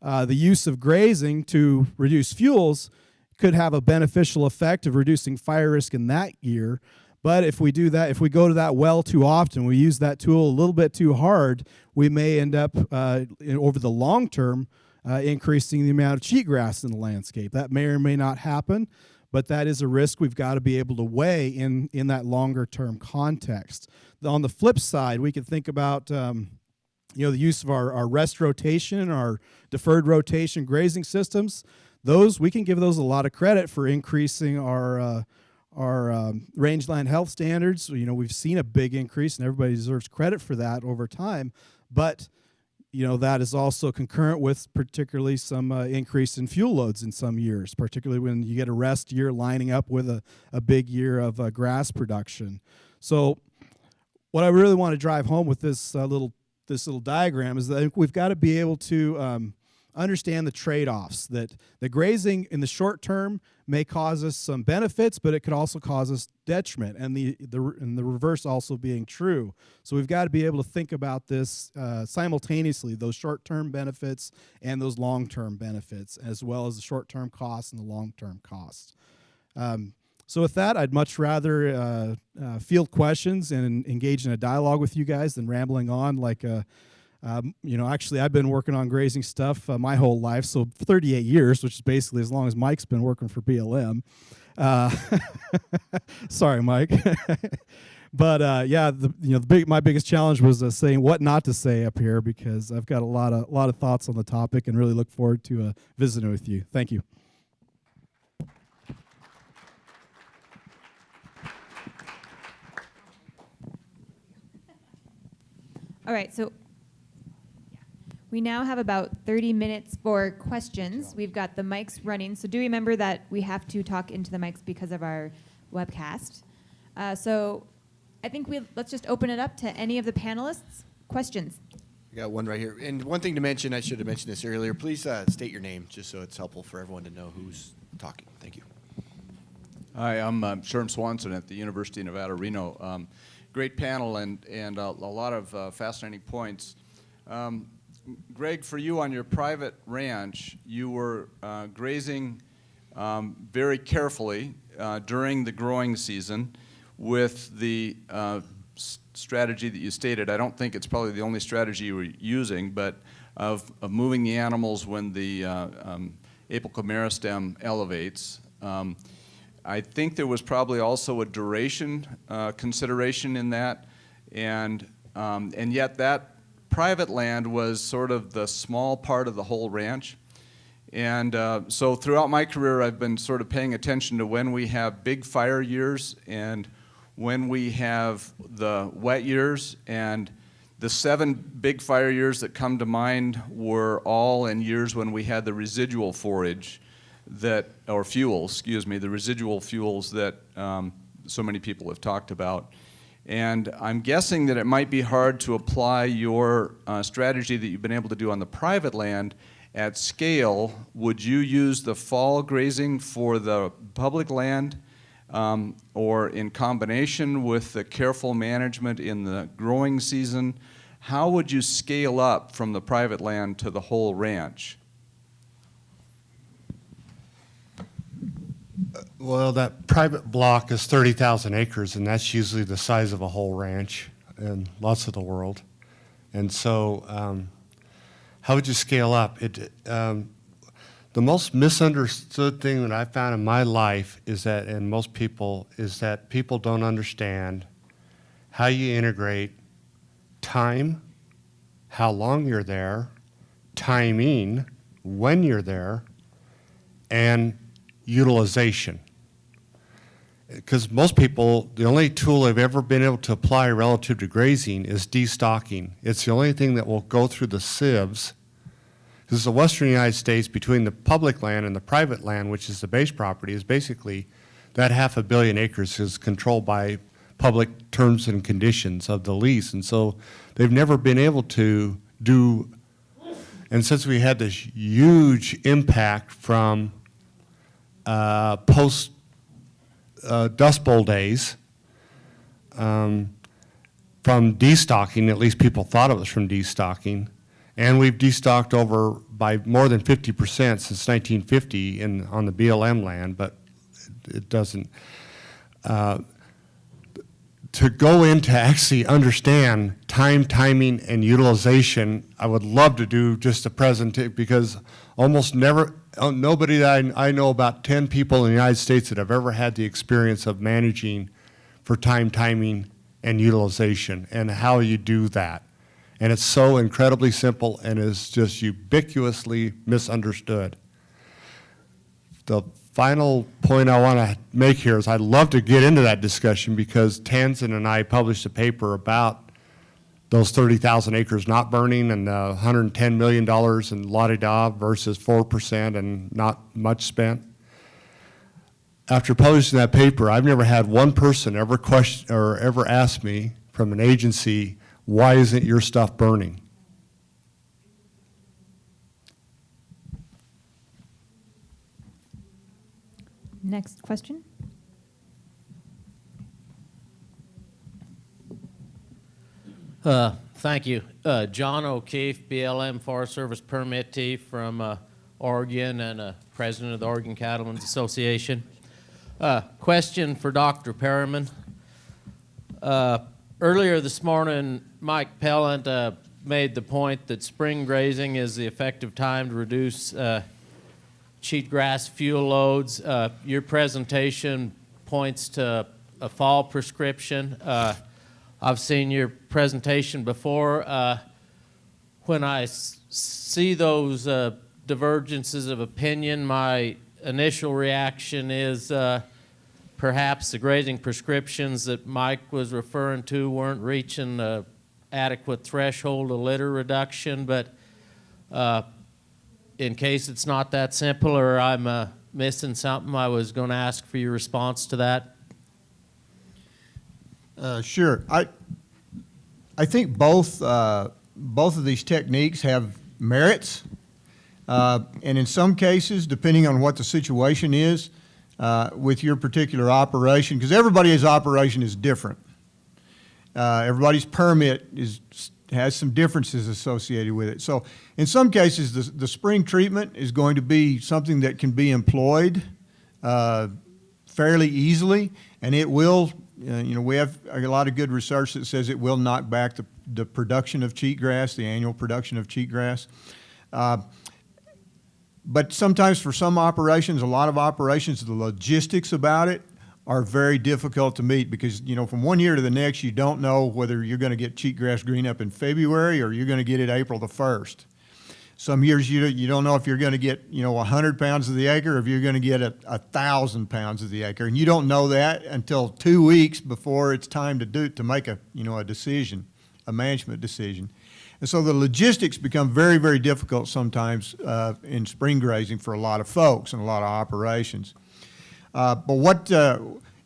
the use of grazing to reduce fuels could have a beneficial effect of reducing fire risk in that year. But if we do that, if we go to that well too often, we use that tool a little bit too hard, we may end up, over the long term, increasing the amount of cheatgrass in the landscape. That may or may not happen, but that is a risk we've got to be able to weigh in that longer term context. On the flip side, we could think about the use of our rest rotation, our deferred rotation grazing systems. We can give those a lot of credit for increasing our rangeland health standards. We've seen a big increase, and everybody deserves credit for that over time. But that is also concurrent with particularly some increase in fuel loads in some years, particularly when you get a rest year lining up with a big year of grass production. So what I really want to drive home with this little diagram is that I think we've got to be able to understand the trade-offs, that the grazing in the short term may cause us some benefits, but it could also cause us detriment, and the reverse also being true. So we've got to be able to think about this simultaneously, those short-term benefits and those long-term benefits, as well as the short-term costs and the long-term costs. So with that, I'd much rather field questions and engage in a dialogue with you guys than rambling on like actually, I've been working on grazing stuff my whole life, so 38 years, which is basically as long as Mike's been working for BLM. Sorry, Mike. But my biggest challenge was saying what not to say up here, because I've got a lot of thoughts on the topic and really look forward to visiting with you. Thank you. All right, so we now have about 30 minutes for questions. We've got the mics running, so do remember that we have to talk into the mics because of our webcast. So I think let's just open it up to any of the panelists. Questions? I got one right here. And one thing to mention, I should have mentioned this earlier, please state your name just so it's helpful for everyone to know who's talking. Thank you. Hi, I'm Sherm Swanson at the University of Nevada, Reno. Great panel and a lot of fascinating points. Greg, for you on your private ranch, you were grazing very carefully during the growing season with the strategy that you stated. I don't think it's probably the only strategy you were using, but of moving the animals when the apical meristem elevates. I think there was probably also a duration consideration in that, and yet that private land was sort of the small part of the whole ranch. And so throughout my career, I've been sort of paying attention to when we have big fire years and when we have the wet years. And the 7 big fire years that come to mind were all in years when we had the residual forage or fuels, excuse me, the residual fuels that so many people have talked about. And I'm guessing that it might be hard to apply your strategy that you've been able to do on the private land at scale. Would you use the fall grazing for the public land or in combination with the careful management in the growing season? How would you scale up from the private land to the whole ranch? Well, that private block is 30,000 acres, and that's usually the size of a whole ranch in lots of the world. And so how would you scale up? The most misunderstood thing that I found in my life is that, and most people, is that people don't understand how you integrate time, how long you're there, timing, when you're there, and utilization. Because most people, the only tool they've ever been able to apply relative to grazing is destocking. It's the only thing that will go through the sieves. Because the western United States, between the public land and the private land, which is the base property, is basically that 500 million acres is controlled by public terms and conditions of the lease. And so they've never been able to do, and since we had this huge impact from post Dust Bowl days, from destocking, at least people thought it was from destocking, and we've destocked over by more than 50% since 1950 on the BLM land, but it doesn't. To go in to actually understand time, timing, and utilization, I would love to do just a presentation, because almost never, nobody that I know, about 10 people in the United States that have ever had the experience of managing for time, timing, and utilization, and how you do that. And it's so incredibly simple and is just ubiquitously misunderstood. The final point I want to make here is I'd love to get into that discussion, because Tanzan and I published a paper about those 30,000 acres not burning and $110 million in la-di-da versus 4% and not much spent. After publishing that paper, I've never had one person ever question or ever ask me from an agency, why isn't your stuff burning? Next question. Thank you. John O'Keefe, BLM Forest Service permittee from Oregon and president of the Oregon Cattlemen's Association. Question for Dr. Perriman. Earlier this morning, Mike Pellant made the point that spring grazing is the effective time to reduce cheatgrass fuel loads. Your presentation points to a fall prescription. I've seen your presentation before. When I see those divergences of opinion, my initial reaction is perhaps the grazing prescriptions that Mike was referring to weren't reaching the adequate threshold of litter reduction, but in case it's not that simple or I'm missing something, I was going to ask for your response to that. Sure. I think both of these techniques have merits, and in some cases, depending on what the situation is, with your particular operation, because everybody's operation is different. Everybody's permit has some differences associated with it. So in some cases, the spring treatment is going to be something that can be employed fairly easily, and it will, we have a lot of good research that says it will knock back the production of cheatgrass, the annual production of cheatgrass. But sometimes for some operations, a lot of operations, the logistics about it are very difficult to meet because, from one year to the next, you don't know whether you're going to get cheatgrass green up in February or you're going to get it April the 1st. Some years you don't know if you're going to get, 100 pounds of the acre or if you're going to get 1,000 pounds of the acre. And you don't know that until 2 weeks before it's time to make a decision, a management decision. And so the logistics become very, very difficult sometimes in spring grazing for a lot of folks and a lot of operations. But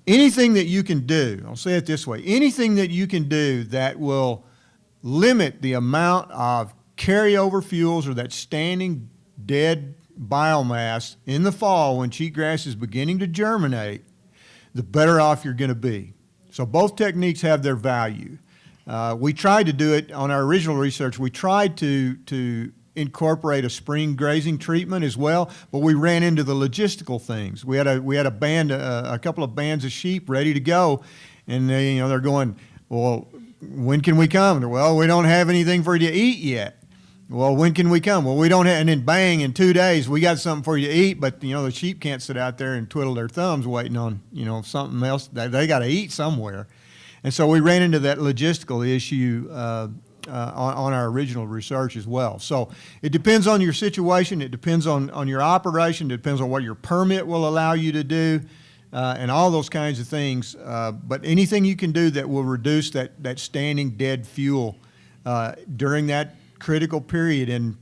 anything that you can do, I'll say it this way, anything that you can do that will limit the amount of carryover fuels or that standing dead biomass in the fall when cheatgrass is beginning to germinate, the better off you're going to be. So both techniques have their value. We tried to do it on our original research. We tried to incorporate a spring grazing treatment as well, but we ran into the logistical things. We had a couple of bands of sheep ready to go, and they're going, well, when can we come? Well, we don't have anything for you to eat yet. Well, when can we come? Well, we don't have, and then bang, in 2 days, we got something for you to eat, but, the sheep can't sit out there and twiddle their thumbs waiting on, something else. They got to eat somewhere. And so we ran into that logistical issue on our original research as well. So it depends on your situation. It depends on your operation. It depends on what your permit will allow you to do and all those kinds of things. But anything you can do that will reduce that standing dead fuel during that critical period and,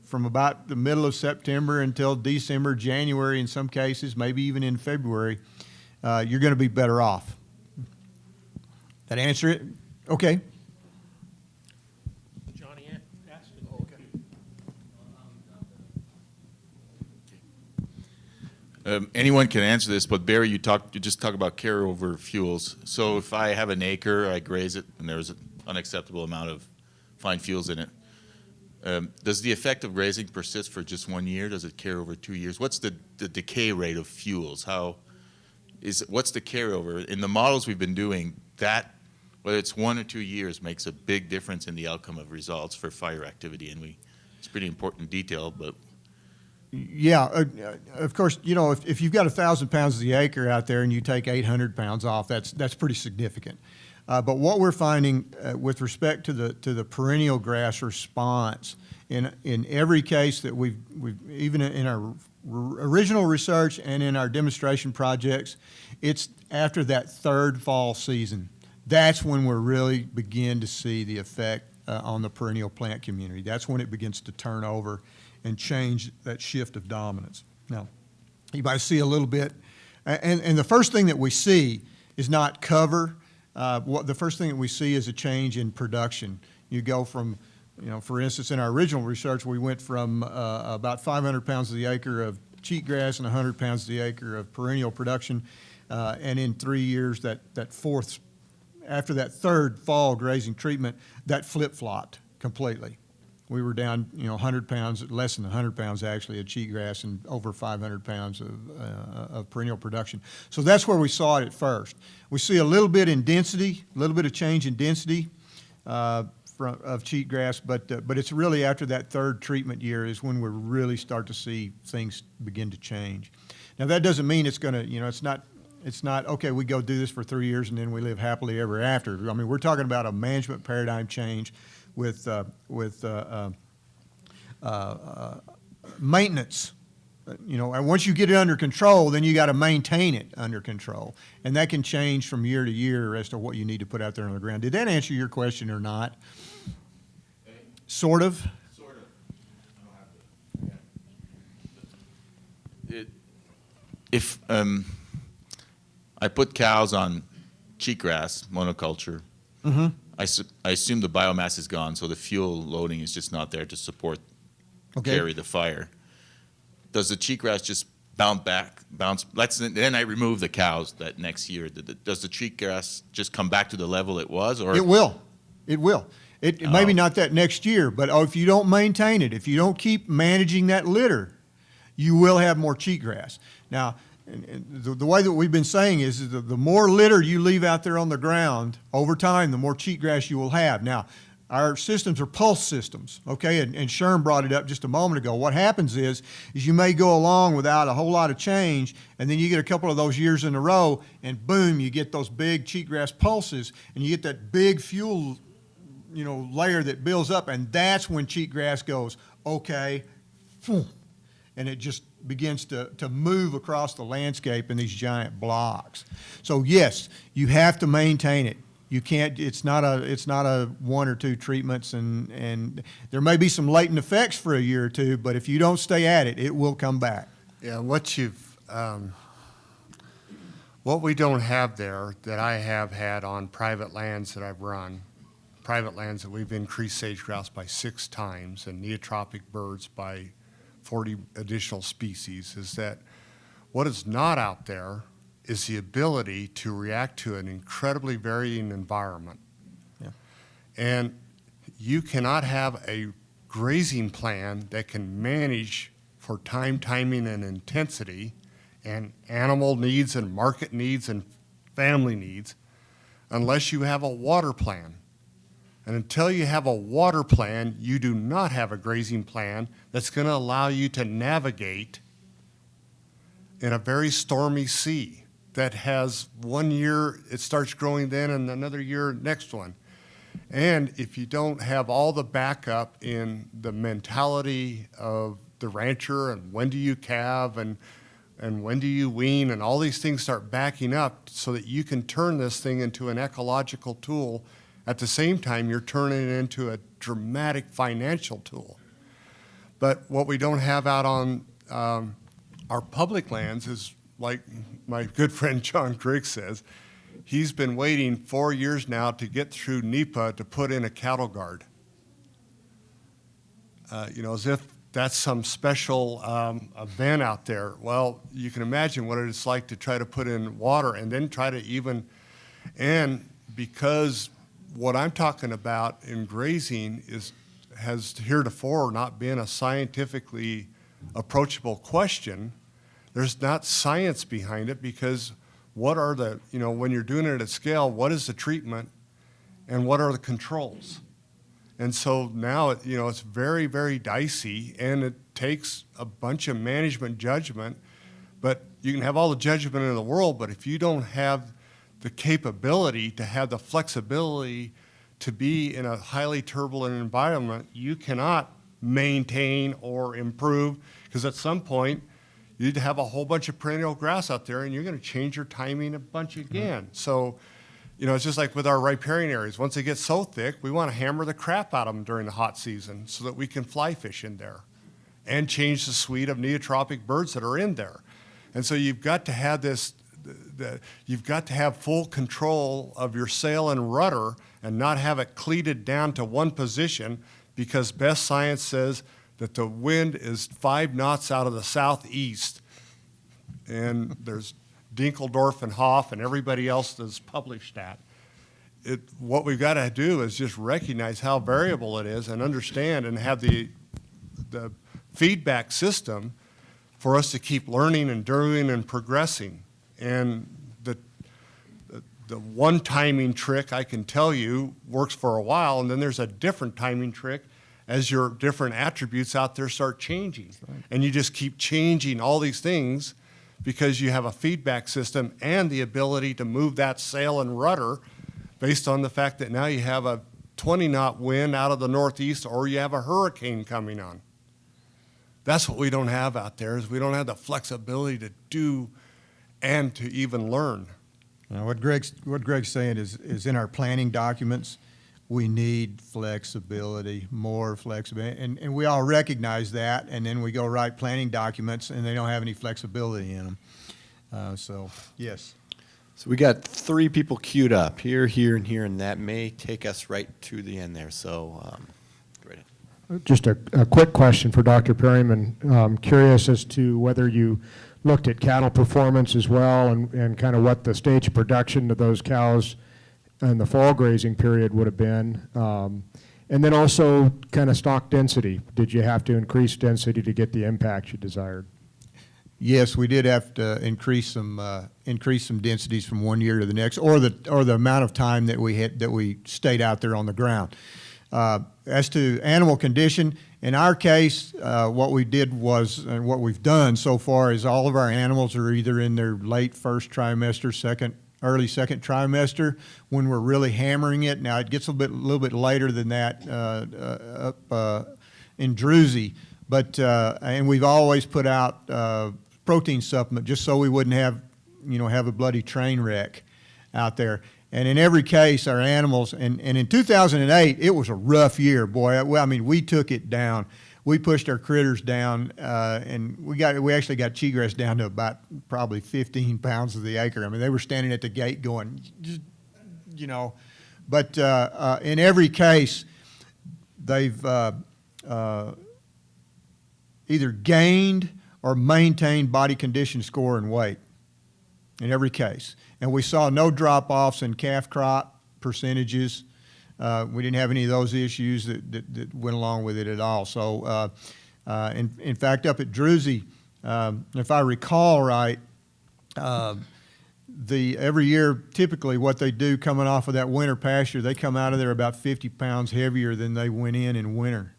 from about the middle of September until December, January in some cases, maybe even in February, you're going to be better off. That answer it? Okay. Johnny asked it. Anyone can answer this, but Barry, you just talk about carryover fuels. So if I have an acre, I graze it, and there's an unacceptable amount of fine fuels in it, does the effect of grazing persist for just 1 year? Does it carry over 2 years? What's the decay rate of fuels? What's the carryover? In the models we've been doing, that, whether it's 1 or 2 years, makes a big difference in the outcome of results for fire activity, and it's pretty important detail, but. Yeah, of course, if you've got 1,000 pounds of the acre out there and you take 800 pounds off, that's pretty significant. But what we're finding with respect to the perennial grass response, in every case that we've even in our original research and in our demonstration projects, it's after that third fall season. That's when we really begin to see the effect on the perennial plant community. That's when it begins to turn over and change that shift of dominance. Now, you might see a little bit, and the first thing that we see is not cover. The first thing that we see is a change in production. You go from, for instance, in our original research, we went from about 500 pounds of the acre of cheatgrass and 100 pounds of the acre of perennial production, and in 3 years, after that third fall grazing treatment, that flip-flopped completely. We were down, 100 pounds, less than 100 pounds actually of cheatgrass and over 500 pounds of perennial production. So that's where we saw it at first. We see a little bit in density, a little bit of change in density of cheatgrass, but it's really after that third treatment year is when we really start to see things begin to change. Now that doesn't mean it's going to, it's not, okay, we go do this for 3 years and then we live happily ever after. I mean, we're talking about a management paradigm change with maintenance. And once you get it under control, then you got to maintain it under control. And that can change from year to year as to what you need to put out there on the ground. Did that answer your question or not? Sort of? Sort of. I don't have to. If I put cows on cheatgrass, monoculture, I assume the biomass is gone, so the fuel loading is just not there to support, carry the fire. Does the cheatgrass just then I remove the cows that next year. Does the cheatgrass just come back to the level it was, or It will. It will. Maybe not that next year, but if you don't maintain it, if you don't keep managing that litter, you will have more cheatgrass. Now, and the way that we've been saying is the more litter you leave out there on the ground over time, the more cheatgrass you will have. Now, our systems are pulse systems, okay? And Sherm brought it up just a moment ago. What happens is you may go along without a whole lot of change, and then you get a couple of those years in a row, and boom, you get those big cheatgrass pulses, and you get that big fuel, layer that builds up, and that's when cheatgrass goes, okay, phew, and it just begins to move across the landscape in these giant blocks. So yes, you have to maintain it. You can't. It's not a 1 or 2 treatments, and there may be some latent effects for a year or two, but if you don't stay at it, it will come back. Yeah, what we don't have there that I have had on private lands that I've run, private lands that we've increased sage grouse by 6 times and neotropic birds by 40 additional species, is that what is not out there is the ability to react to an incredibly varying environment. Yeah. And you cannot have a grazing plan that can manage for time, timing, and intensity, and animal needs and market needs and family needs, unless you have a water plan. And until you have a water plan, you do not have a grazing plan that's going to allow you to navigate in a very stormy sea that has 1 year, it starts growing then, and another year, next one. And if you don't have all the backup in the mentality of the rancher, and when do you calve, and when do you wean, and all these things start backing up so that you can turn this thing into an ecological tool. At the same time, you're turning it into a dramatic financial tool. But what we don't have out on our public lands is, like my good friend John Griggs says, he's been waiting 4 years now to get through NEPA to put in a cattle guard. As if that's some special event out there. Well, you can imagine what it's like to try to put in water and then try to and because what I'm talking about in grazing has heretofore not been a scientifically approachable question. There's not science behind it, because what are when you're doing it at scale, what is the treatment and what are the controls? And so now it's very, very dicey, and it takes a bunch of management judgment. But you can have all the judgment in the world, but if you don't have the capability to have the flexibility to be in a highly turbulent environment, you cannot maintain or improve, because at some point you'd have a whole bunch of perennial grass out there, and you're going to change your timing a bunch again. Mm-hmm. So, it's just like with our riparian areas. Once they get so thick, we want to hammer the crap out of them during the hot season so that we can fly fish in there and change the suite of neotropic birds that are in there. And so you've got to have you've got to have full control of your sail and rudder and not have it cleated down to one position, because best science says that the wind is 5 knots out of the southeast. And there's Dinkeldorf and Hoff and everybody else that's published that. What we've got to do is just recognize how variable it is and understand and have the feedback system for us to keep learning and doing and progressing. And the one timing trick, I can tell you, works for a while, and then there's a different timing trick as your different attributes out there start changing. Right. And you just keep changing all these things because you have a feedback system and the ability to move that sail and rudder based on the fact that now you have a 20-knot wind out of the northeast, or you have a hurricane coming on. That's what we don't have out there, is we don't have the flexibility to do and to even learn. Now, what Greg's saying is in our planning documents, we need flexibility, more flexibility, and we all recognize that, and then we go write planning documents, and they don't have any flexibility in them. So, yes. So we got 3 people queued up, here, and here, and that may take us right to the end there. So, great. Just a quick question for Dr. Perryman. I'm curious as to whether you looked at cattle performance as well, and kind of what the stage of production of those cows in the fall grazing period would have been. And then also kind of stock density. Did you have to increase density to get the impact you desired? Yes, we did have to increase some densities from one year to the next, or the amount of time that we stayed out there on the ground. As to animal condition, in our case, what we did was, and what we've done so far is all of our animals are either in their late first trimester, early second trimester, when we're really hammering it. Now it gets a little bit later than that up in Druzy, but and we've always put out protein supplement just so we wouldn't have a bloody train wreck out there. And in every case, our animals, and in 2008, it was a rough year, boy. I mean, we took it down. We pushed our critters down, and we actually got cheatgrass down to about probably 15 pounds of the acre. I mean, they were standing at the gate going, But in every case, they've either gained or maintained body condition score and weight in every case. And we saw no drop-offs in calf crop percentages. We didn't have any of those issues that went along with it at all. So, in fact, up at Druzy, if I recall right, every year, typically what they do coming off of that winter pasture, they come out of there about 50 pounds heavier than they went in winter.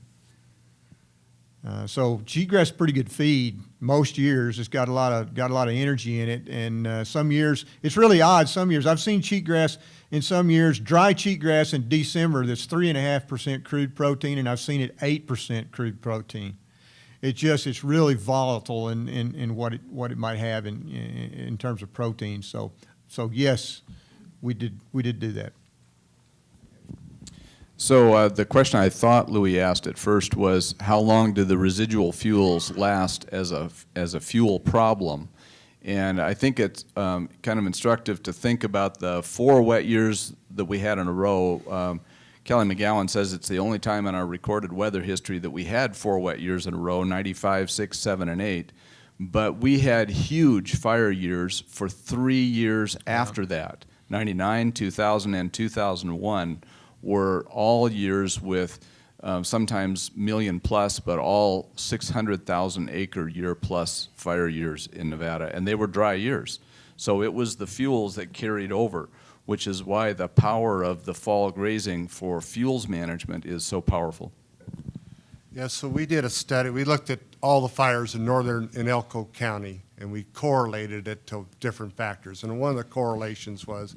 So cheatgrass is pretty good feed most years. It's got a lot of energy in it, and some years it's really odd. Some years I've seen cheatgrass in some years, dry cheatgrass in December that's 3.5% crude protein, and I've seen it 8% crude protein. It's really volatile in what it might have in terms of protein. So yes, we did do that. So the question I thought Louis asked at first was, how long did the residual fuels last as a fuel problem? And I think it's kind of instructive to think about the 4 wet years that we had in a row. Kelly McGowan says it's the only time in our recorded weather history that we had 4 wet years in a row, 95, 6, 7, and 8. But we had huge fire years for 3 years after that. 99, 2000, and 2001 were all years with sometimes million plus, but all 600,000 acre year plus fire years in Nevada, and they were dry years. So it was the fuels that carried over, which is why the power of the fall grazing for fuels management is so powerful. Yeah, so we did a study. We looked at all the fires in Elko County, and we correlated it to different factors. And one of the correlations was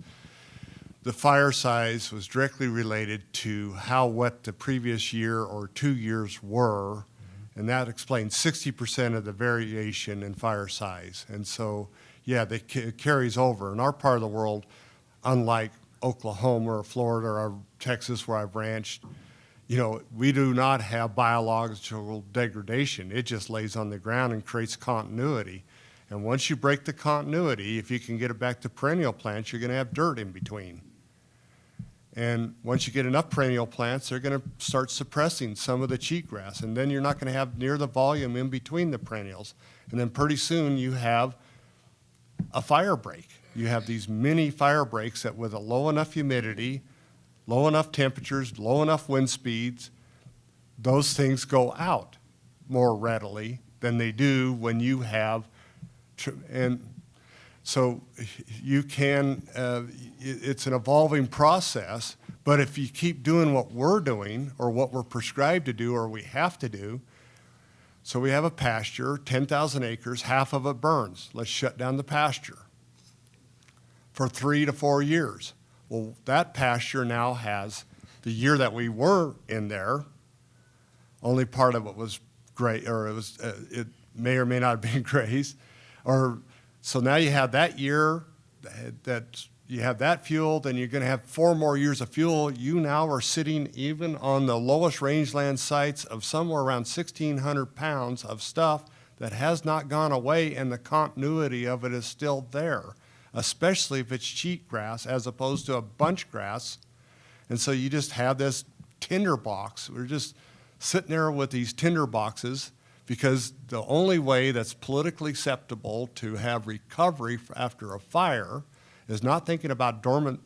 the fire size was directly related to how wet the previous year or 2 years were, and that explains 60% of the variation in fire size. And so, yeah, it carries over. In our part of the world, unlike Oklahoma or Florida or Texas where I've ranched, we do not have biological degradation. It just lays on the ground and creates continuity. And once you break the continuity, if you can get it back to perennial plants, you're going to have dirt in between. And once you get enough perennial plants, they're going to start suppressing some of the cheatgrass, and then you're not going to have near the volume in between the perennials. And then pretty soon you have a fire break. You have these mini fire breaks that with a low enough humidity, low enough temperatures, low enough wind speeds, those things go out more readily than they do when you have, and so you can, it's an evolving process, but if you keep doing what we're doing or what we're prescribed to do or we have to do, so we have a pasture, 10,000 acres, half of it burns. Let's shut down the pasture for 3 to 4 years. Well, that pasture now has, the year that we were in there, only part of it was gray, or it may or may not have been grazed, so now you have that year, that you have that fuel, then you're going to have 4 more years of fuel. You now are sitting even on the lowest rangeland sites of somewhere around 1,600 pounds of stuff that has not gone away, and the continuity of it is still there, especially if it's cheatgrass as opposed to a bunch grass. And so you just have this tinder box. We're just sitting there with these tinder boxes because the only way that's politically acceptable to have recovery after a fire is not thinking about dormant.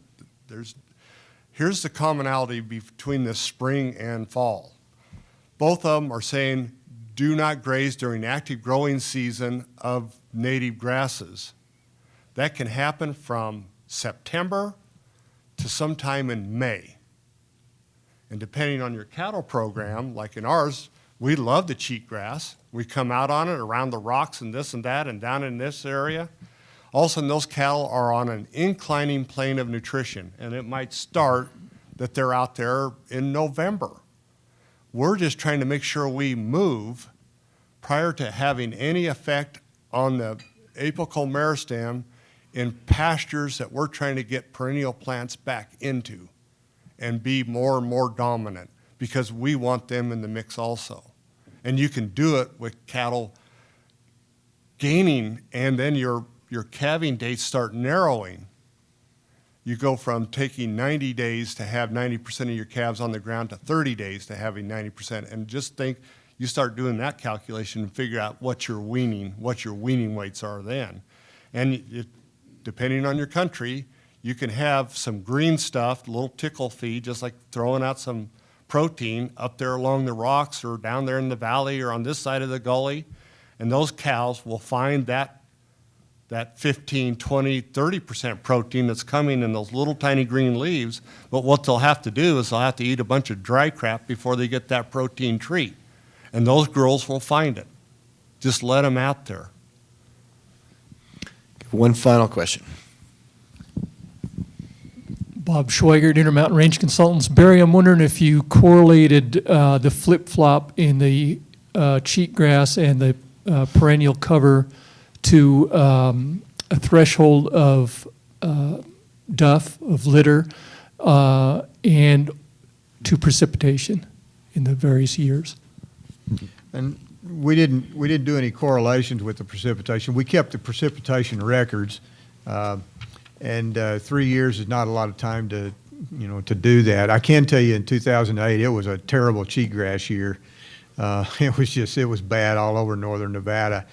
Here's the commonality between the spring and fall. Both of them are saying do not graze during the active growing season of native grasses. That can happen from September to sometime in May. And depending on your cattle program, like in ours, we love the cheatgrass. We come out on it around the rocks and this and that and down in this area. All of a sudden, those cattle are on an inclining plane of nutrition, and it might start that they're out there in November. We're just trying to make sure we move prior to having any effect on the apical meristem in pastures that we're trying to get perennial plants back into and be more and more dominant, because we want them in the mix also. And you can do it with cattle gaining, and then your calving dates start narrowing. You go from taking 90 days to have 90% of your calves on the ground to 30 days to having 90%. And just think, you start doing that calculation and figure out what your weaning weights are then. And depending on your country, you can have some green stuff, a little tickle feed, just like throwing out some protein up there along the rocks or down there in the valley or on this side of the gully. And those cows will find that 15, 20, 30% protein that's coming in those little tiny green leaves. But what they'll have to do is they'll have to eat a bunch of dry crap before they get that protein treat. And those girls will find it. Just let them out there. One final question. Bob Schweigert, Intermountain Range Consultants. Barry, I'm wondering if you correlated the flip-flop in the cheatgrass and the perennial cover to a threshold of duff, of litter, and to precipitation in the various years. And we didn't do any correlations with the precipitation. We kept the precipitation records, and 3 years is not a lot of time to do that. I can tell you, in 2008, it was a terrible cheatgrass year. It was bad all over northern Nevada,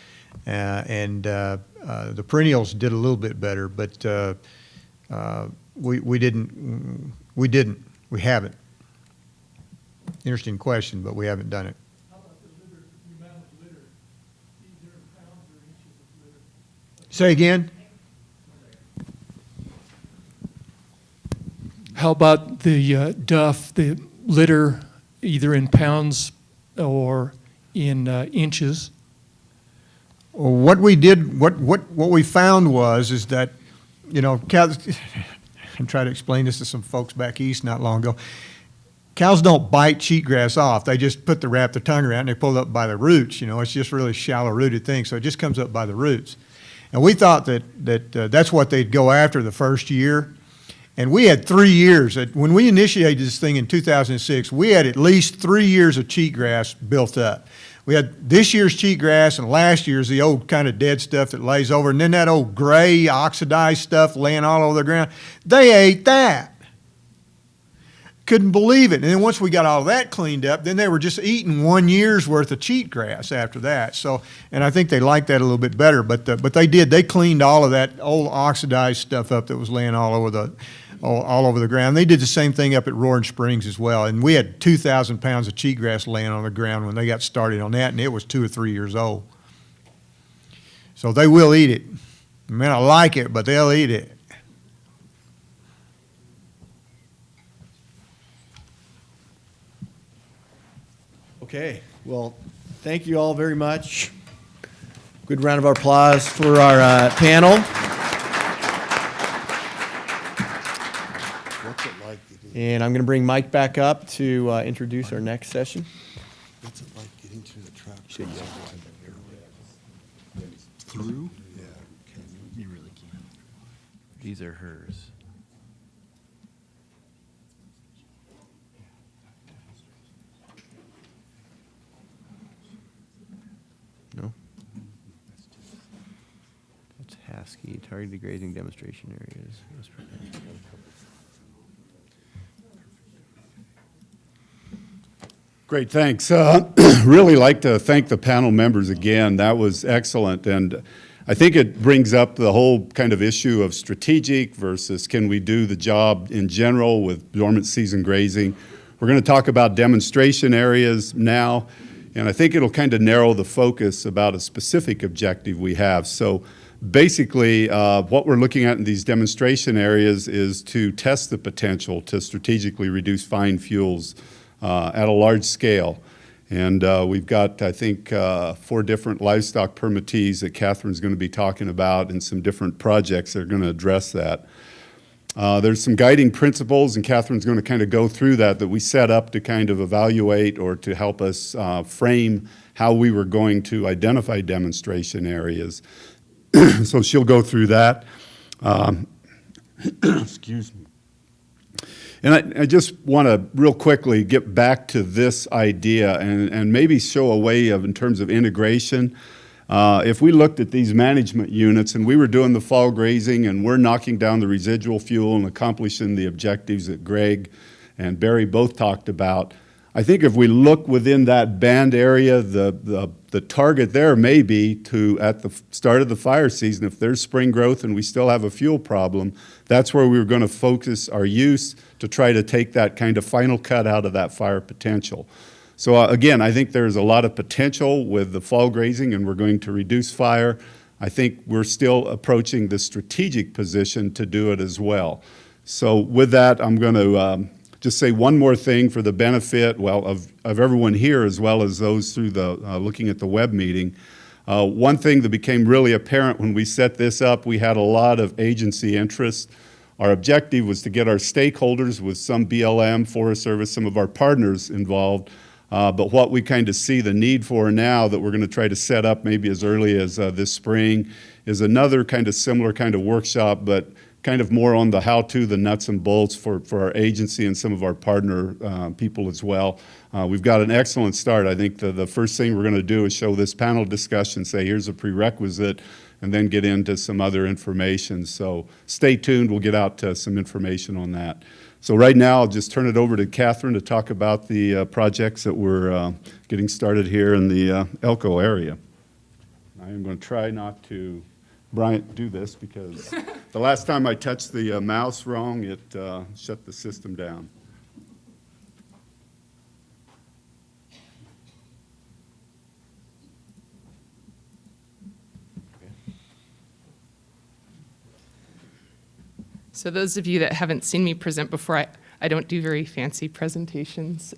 and the perennials did a little bit better, but we haven't. Interesting question, but we haven't done it. Say again? How about the duff, the litter, either in pounds or in inches? Well, what we did, what we found is that, cows, I'm trying to explain this to some folks back east not long ago. Cows don't bite cheatgrass off. They just wrap their tongue around and they pull it up by the roots. It's just really shallow rooted thing, so it just comes up by the roots. And we thought that that's what they'd go after the first year. And we had 3 years. When we initiated this thing in 2006, we had at least 3 years of cheatgrass built up. We had this year's cheatgrass and last year's the old kind of dead stuff that lays over, and then that old gray oxidized stuff laying all over the ground. They ate that. Couldn't believe it. And then once we got all that cleaned up, then they were just eating 1 year's worth of cheatgrass after that. So, and I think they liked that a little bit better. But they did. They cleaned all of that old oxidized stuff up that was laying all over the ground. They did the same thing up at Roaring Springs as well. And we had 2,000 pounds of cheatgrass laying on the ground when they got started on that, and it was 2 or 3 years old. So they will eat it. I mean, I like it, but they'll eat it. Okay, well, thank you all very much. Good round of applause for our panel. What's it like? And I'm going to bring Mike back up to introduce our next session. What's it like getting through the trap? Through? Yeah. You really can. These are hers. No? That's Haskell, targeted grazing demonstration areas. Great, thanks. Really like to thank the panel members again. That was excellent. And I think it brings up the whole kind of issue of strategic versus can we do the job in general with dormant season grazing. We're going to talk about demonstration areas now, and I think it'll kind of narrow the focus about a specific objective we have. So basically, what we're looking at in these demonstration areas is to test the potential to strategically reduce fine fuels at a large scale. And we've got, I think, 4 different livestock permittees that Catherine's going to be talking about and some different projects that are going to address that. There's some guiding principles, and Catherine's going to kind of go through that we set up to kind of evaluate or to help us frame how we were going to identify demonstration areas. So she'll go through that. Excuse me. And I just want to real quickly get back to this idea and maybe show a way of, in terms of integration. If we looked at these management units and we were doing the fall grazing and we're knocking down the residual fuel and accomplishing the objectives that Greg and Barry both talked about, I think if we look within that band area, the target there may be to, at the start of the fire season, if there's spring growth and we still have a fuel problem, that's where we were going to focus our use to try to take that kind of final cut out of that fire potential. So again, I think there's a lot of potential with the fall grazing and we're going to reduce fire. I think we're still approaching the strategic position to do it as well. So with that, I'm going to just say one more thing for the benefit, well, of everyone here as well as those through the looking at the web meeting. One thing that became really apparent when we set this up, we had a lot of agency interest. Our objective was to get our stakeholders with some BLM, Forest Service, some of our partners involved. But what we kind of see the need for now that we're going to try to set up maybe as early as this spring is another kind of similar kind of workshop, but kind of more on the how-to, the nuts and bolts for our agency and some of our partner people as well. We've got an excellent start. I think the first thing we're going to do is show this panel discussion, say here's a prerequisite, and then get into some other information. So stay tuned. We'll get out some information on that. So right now, I'll just turn it over to Catherine to talk about the projects that we're getting started here in the Elko area. I am going to try not to, Bryant, do this because the last time I touched the mouse wrong, it shut the system down. So those of you that haven't seen me present before, I don't do very fancy presentations.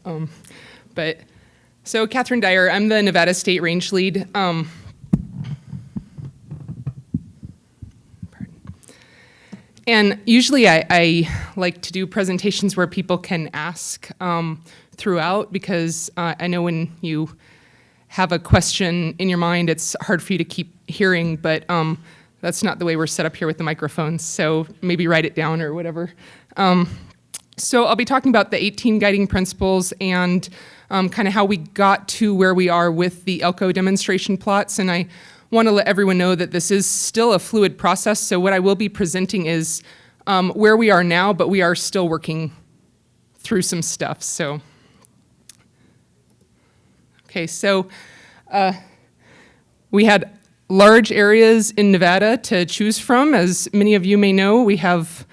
So Catherine Dyer, I'm the Nevada State Range Lead. And usually I like to do presentations where people can ask throughout because I know when you have a question in your mind, it's hard for you to keep hearing, but that's not the way we're set up here with the microphones, so maybe write it down or whatever. So I'll be talking about the 18 guiding principles and kind of how we got to where we are with the Elko demonstration plots, and I want to let everyone know that this is still a fluid process, so what I will be presenting is where we are now, but we are still working through some stuff. So, okay, so we had large areas in Nevada to choose from. As many of you may know, we have,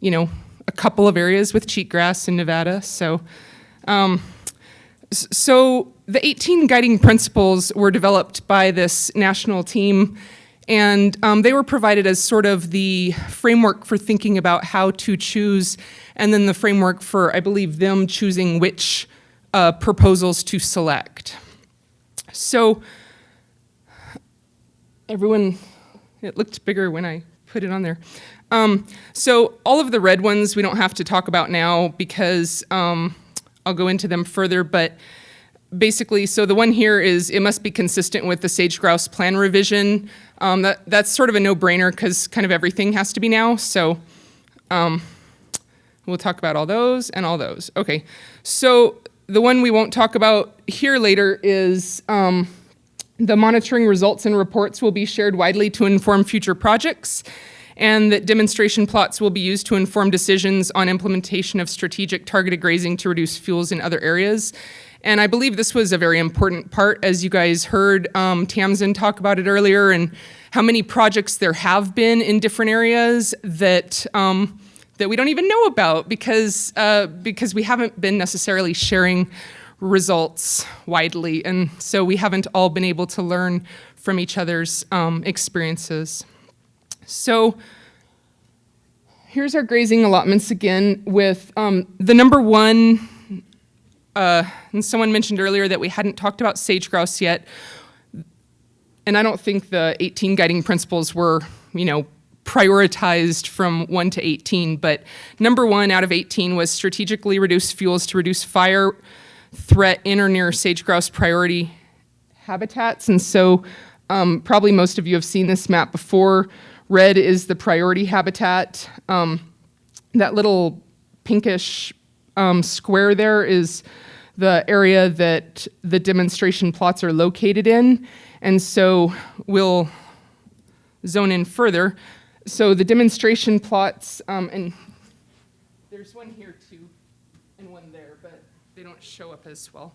a couple of areas with cheatgrass in Nevada. So, so the 18 guiding principles were developed by this national team, and they were provided as sort of the framework for thinking about how to choose, and then the framework for, I believe, them choosing which proposals to select. So, everyone, it looked bigger when I put it on there. So all of the red ones we don't have to talk about now because I'll go into them further, but basically, so the one here is it must be consistent with the sage grouse plan revision. That's sort of a no-brainer because kind of everything has to be now, so we'll talk about all those and all those. Okay, so the one we won't talk about here later is the monitoring results and reports will be shared widely to inform future projects, and that demonstration plots will be used to inform decisions on implementation of strategic targeted grazing to reduce fuels in other areas. And I believe this was a very important part, as you guys heard Tamsin talk about it earlier, and how many projects there have been in different areas that that we don't even know about because we haven't been necessarily sharing results widely, and so we haven't all been able to learn from each other's experiences. So here's our grazing allotments again with the number one, and someone mentioned earlier that we hadn't talked about sage grouse yet, and I don't think the 18 guiding principles were, prioritized from 1 to 18, but number 1 out of 18 was strategically reduce fuels to reduce fire threat in or near sage grouse priority habitats. And so probably most of you have seen this map before. Red is the priority habitat. That little pinkish square there is the area that the demonstration plots are located in. And so we'll zone in further. So the demonstration plots, and there's one here too, and one there, but they don't show up as well.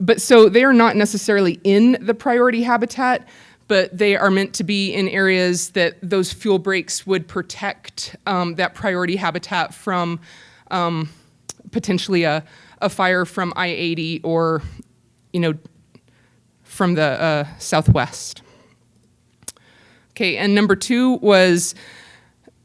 But so they are not necessarily in the priority habitat, but they are meant to be in areas that those fuel breaks would protect that priority habitat from potentially a fire from I-80 or, from the southwest. Okay, and number 2 was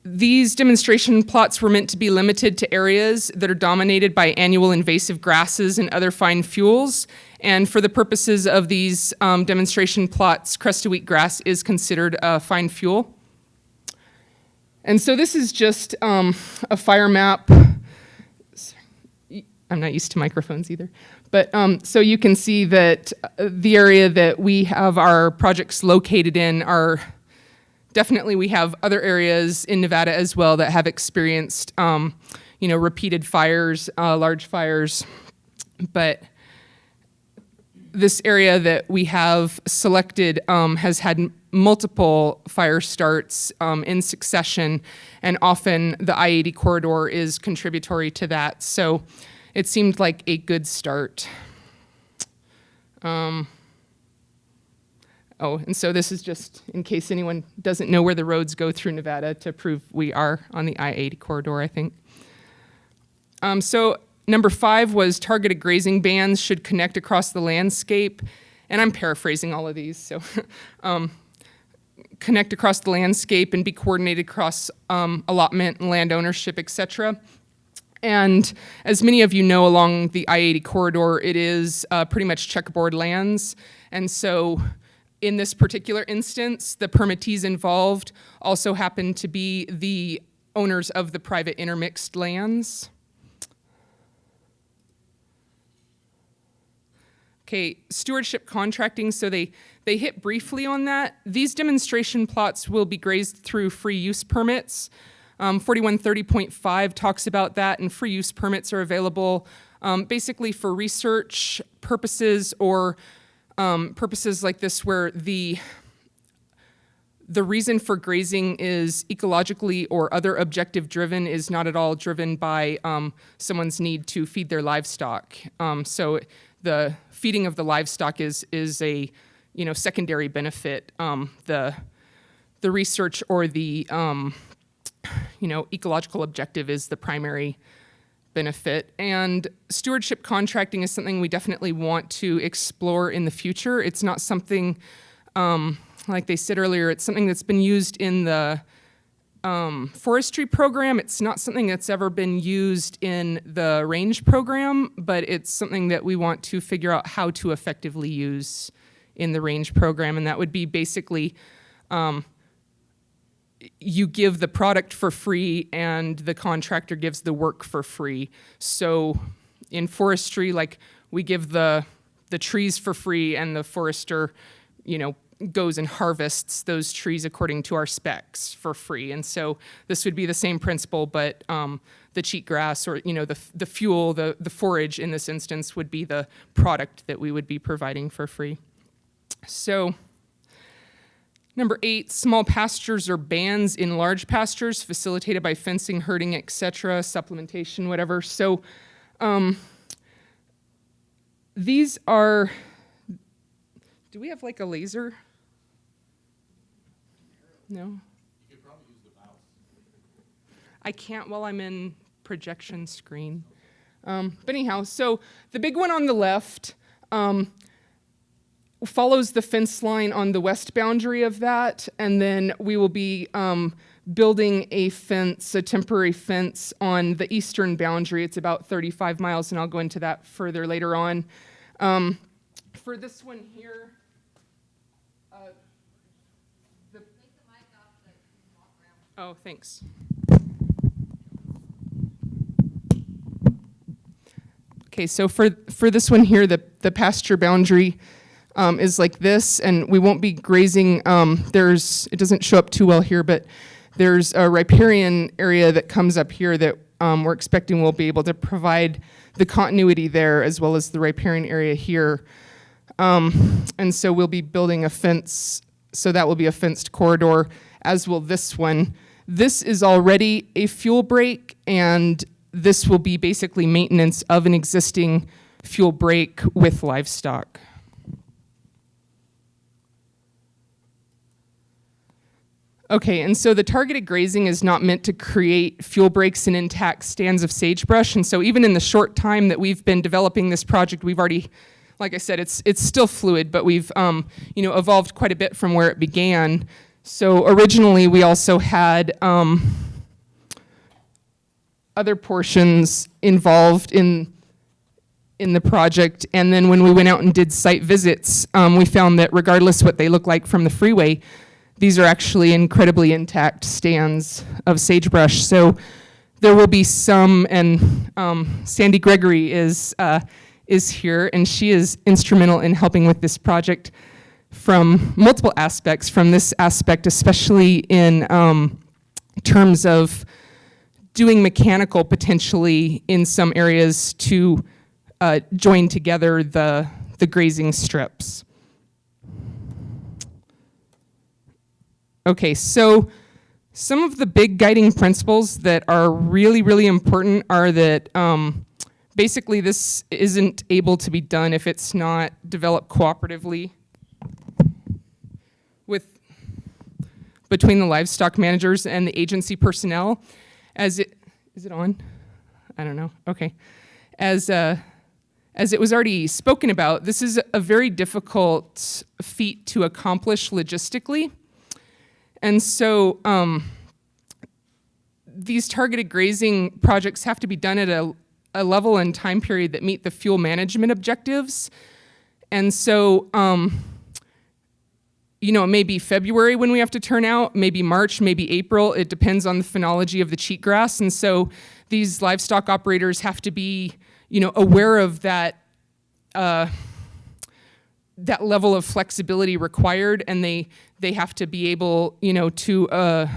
these demonstration plots were meant to be limited to areas that are dominated by annual invasive grasses and other fine fuels. And for the purposes of these demonstration plots, crested wheatgrass is considered a fine fuel. And so this is just a fire map. I'm not used to microphones either. But so you can see that the area that we have our projects located in are definitely, we have other areas in Nevada as well that have experienced, repeated fires, large fires. But this area that we have selected has had multiple fire starts in succession, and often the I-80 corridor is contributory to that. So it seemed like a good start. And so this is just in case anyone doesn't know where the roads go through Nevada to prove we are on the I-80 corridor, I think. So number 5 was targeted grazing bands should connect across the landscape. And I'm paraphrasing all of these. So connect across the landscape and be coordinated across allotment and land ownership, et cetera. And as many of you know, along the I-80 corridor, it is pretty much checkerboard lands. And so in this particular instance, the permittees involved also happen to be the owners of the private intermixed lands. Okay, stewardship contracting, so they hit briefly on that. These demonstration plots will be grazed through free use permits. 4130.5 talks about that, and free use permits are available basically for research purposes or purposes like this where the reason for grazing is ecologically or other objective driven, is not at all driven by someone's need to feed their livestock. So the feeding of the livestock is a secondary benefit. The research or the ecological objective is the primary benefit. And stewardship contracting is something we definitely want to explore in the future. It's not something, like they said earlier, it's something that's been used in the forestry program. It's not something that's ever been used in the range program, but it's something that we want to figure out how to effectively use in the range program. And that would be basically you give the product for free and the contractor gives the work for free. So in forestry, like we give the trees for free and the forester, goes and harvests those trees according to our specs for free. And so this would be the same principle, but the cheatgrass or the fuel, the forage in this instance would be the product that we would be providing for free. So number 8, small pastures or bands in large pastures facilitated by fencing, herding, etc., supplementation, whatever. So these are, do we have like a laser? No? You could probably use the mouse. I can't while I'm in projection screen. But anyhow, so the big one on the left follows the fence line on the west boundary of that, and then we will be building a fence, a temporary fence on the eastern boundary. It's about 35 miles, and I'll go into that further later on. For this one here, oh, thanks. Okay, so for this one here, the pasture boundary is like this, and we won't be grazing. It doesn't show up too well here, but there's a riparian area that comes up here that we're expecting we'll be able to provide the continuity there as well as the riparian area here. And so we'll be building a fence, so that will be a fenced corridor, as will this one. This is already a fuel break, and this will be basically maintenance of an existing fuel break with livestock. Okay, and so the targeted grazing is not meant to create fuel breaks and intact stands of sagebrush, and so even in the short time that we've been developing this project, we've already, like I said, it's still fluid, but we've evolved quite a bit from where it began. So originally we also had other portions involved in the project, and then when we went out and did site visits, we found that regardless what they look like from the freeway, these are actually incredibly intact stands of sagebrush. So there will be some, and Sandy Gregory is here, and she is instrumental in helping with this project from multiple aspects. From this aspect, especially in terms of doing mechanical potentially in some areas to join together the grazing strips. Okay, so some of the big guiding principles that are really, really important are that basically this isn't able to be done if it's not developed cooperatively between the livestock managers and the agency personnel. Is it on? I don't know. Okay. As it was already spoken about, this is a very difficult feat to accomplish logistically. And so these targeted grazing projects have to be done at a level and time period that meet the fuel management objectives. And so, it may be February when we have to turn out, maybe March, maybe April. It depends on the phenology of the cheatgrass. And so these livestock operators have to be, aware of that level of flexibility required, and they have to be able, to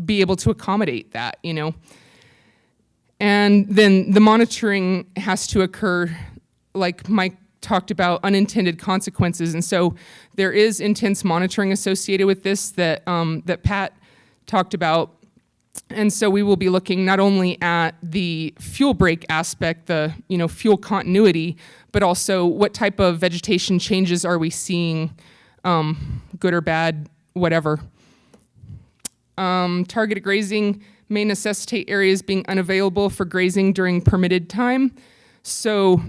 be able to accommodate that, And then the monitoring has to occur, like Mike talked about, unintended consequences, and so there is intense monitoring associated with this that that Pat talked about. And so we will be looking not only at the fuel break aspect, the fuel continuity, but also what type of vegetation changes are we seeing, good or bad, whatever. Targeted grazing may necessitate areas being unavailable for grazing during permitted time. So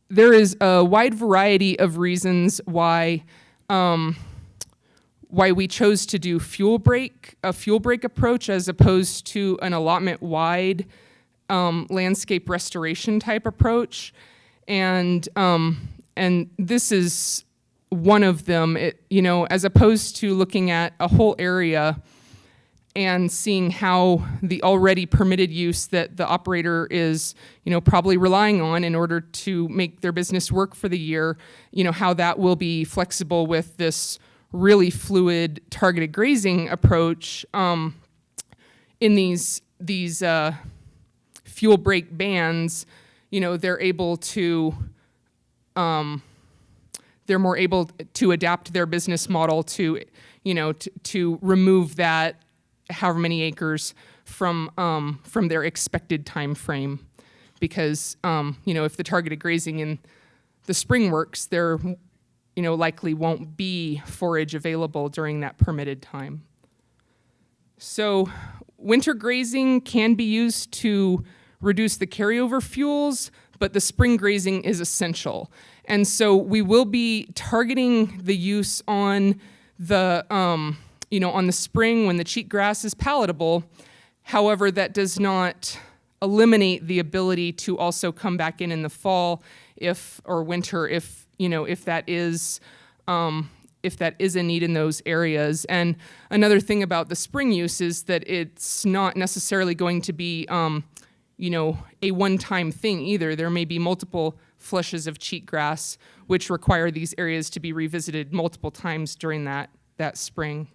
there is a wide variety of reasons why we chose to do a fuel break approach as opposed to an allotment-wide landscape restoration type approach, and this is one of them. As opposed to looking at a whole area and seeing how the already permitted use that the operator is, probably relying on in order to make their business work for the year, how that will be flexible with this really fluid targeted grazing approach. In these fuel break bans, they're able to, they're more able to adapt their business model to, to remove that however many acres from their expected time frame, because if the targeted grazing in the spring works, there likely won't be forage available during that permitted time. So winter grazing can be used to reduce the carryover fuels, but the spring grazing is essential. And so we will be targeting the use on the, on the spring when the cheatgrass is palatable. However, that does not eliminate the ability to also come back in the fall or winter if that is a need in those areas. And another thing about the spring use is that it's not necessarily going to be a one-time thing either. There may be multiple flushes of cheatgrass which require these areas to be revisited multiple times during that spring.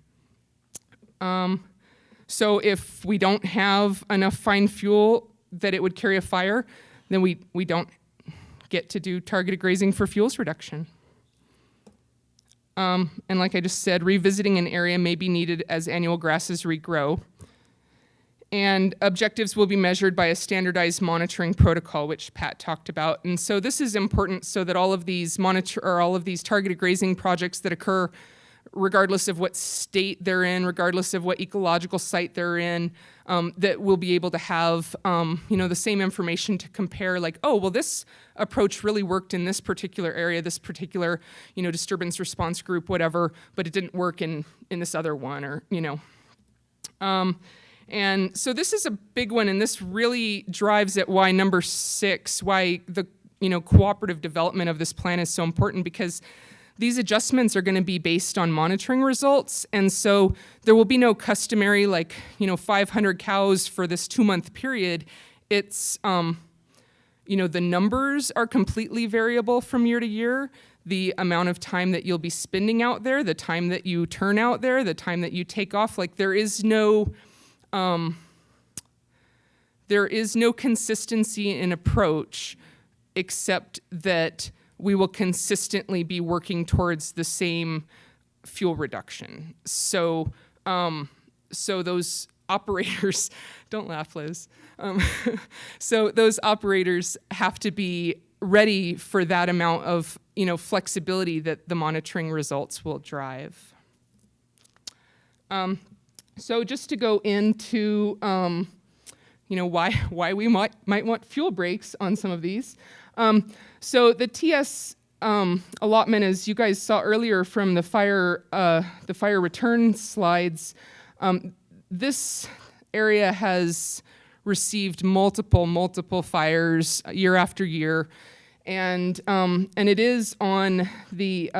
So if we don't have enough fine fuel that it would carry a fire, then we don't get to do targeted grazing for fuels reduction. And like I just said, revisiting an area may be needed as annual grasses regrow. And objectives will be measured by a standardized monitoring protocol, which Pat talked about. And so this is important so that all of these targeted grazing projects that occur, regardless of what state they're in, regardless of what ecological site they're in, that we'll be able to have the same information to compare, like, oh, well, this approach really worked in this particular area, this particular disturbance response group, whatever, but it didn't work in this other one, or and so this is a big one, and this really drives at why number 6, why the cooperative development of this plan is so important, because these adjustments are going to be based on monitoring results, and so there will be no customary 500 cows for this 2-month period. It's the numbers are completely variable from year to year. The amount of time that you'll be spending out there, the time that you turn out there, the time that you take off, there is no consistency in approach, except that we will consistently be working towards the same fuel reduction. So, those operators, don't laugh, Liz. So those operators have to be ready for that amount of flexibility that the monitoring results will drive. So just to go into why we might want fuel breaks on some of these. So the TS allotment, as you guys saw earlier from the fire return slides, this area has received multiple fires year after year, and it is on the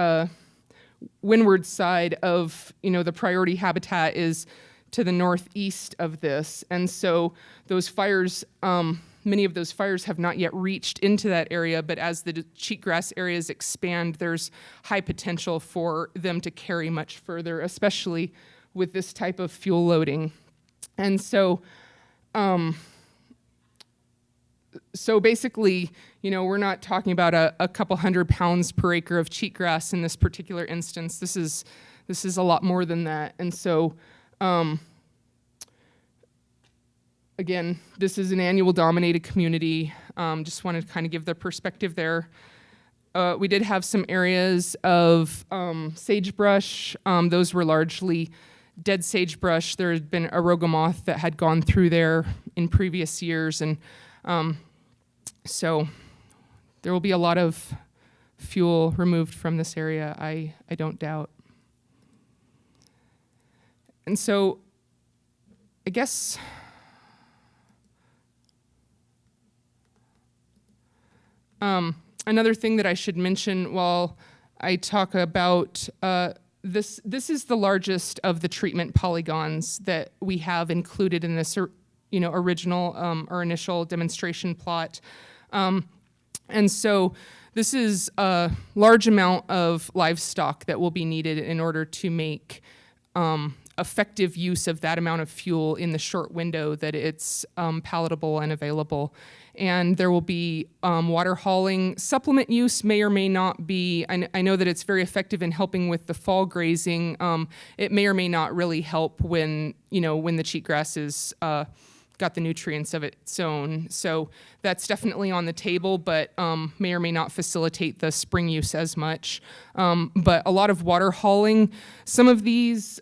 windward side of the priority habitat is to the northeast of this, and so those fires, many of those fires have not yet reached into that area, but as the cheatgrass areas expand, there's high potential for them to carry much further, especially with this type of fuel loading. And so, so basically, we're not talking about a couple 100 pounds per acre of cheatgrass in this particular instance. This is a lot more than that. And so, again, this is an annual dominated community. Just wanted to kind of give the perspective there. We did have some areas of sagebrush. Those were largely dead sagebrush. There had been a rogomoth that had gone through there in previous years, and so there will be a lot of fuel removed from this area, I don't doubt. And so I guess another thing that I should mention while I talk about this is the largest of the treatment polygons that we have included in this original or initial demonstration plot. And so this is a large amount of livestock that will be needed in order to make effective use of that amount of fuel in the short window that it's palatable and available. And there will be water hauling. Supplement use may or may not be, I know that it's very effective in helping with the fall grazing. It may or may not really help when, when the cheatgrass is got the nutrients of its own. So that's definitely on the table, but may or may not facilitate the spring use as much. But a lot of water hauling. Some of these,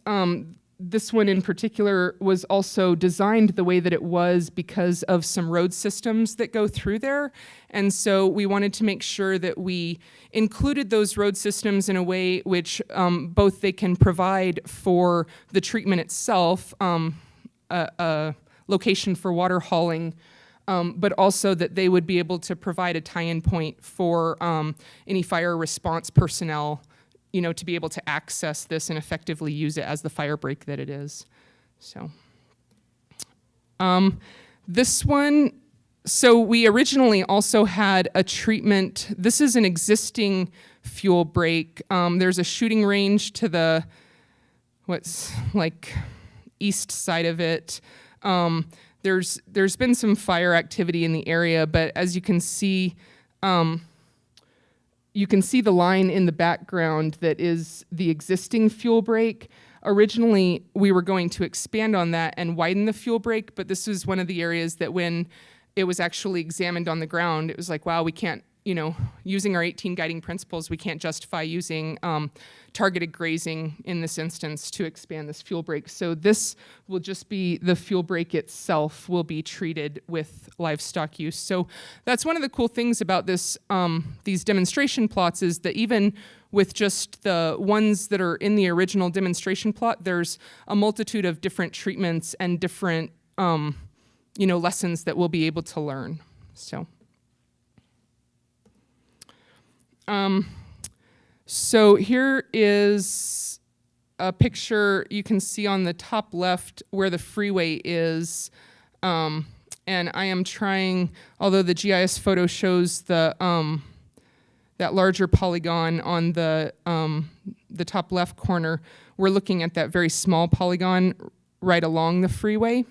this one in particular was also designed the way that it was because of some road systems that go through there. And so we wanted to make sure that we included those road systems in a way which both they can provide for the treatment itself, a location for water hauling, but also that they would be able to provide a tie-in point for any fire response personnel, you know, to be able to access this and effectively use it as the fire break that it is. So this one, so we originally also had a treatment. This is an existing fuel break. There's a shooting range to the, what's like east side of it. There's been some fire activity in the area, but as you can see the line in the background that is the existing fuel break. Originally, we were going to expand on that and widen the fuel break, but this was one of the areas that when it was actually examined on the ground, it was like, wow, we can't, you know, using our 18 guiding principles, we can't justify using targeted grazing in this instance to expand this fuel break. So this will just be, the fuel break itself will be treated with livestock use. So that's one of the cool things about this, these demonstration plots is that even with just the ones that are in the original demonstration plot, there's a multitude of different treatments and different, you know, lessons that we'll be able to learn. So. So here is a picture you can see on the top left where the freeway is. And I am trying, although the GIS photo shows the that larger polygon on the top left corner, we're looking at that very small polygon right along the freeway.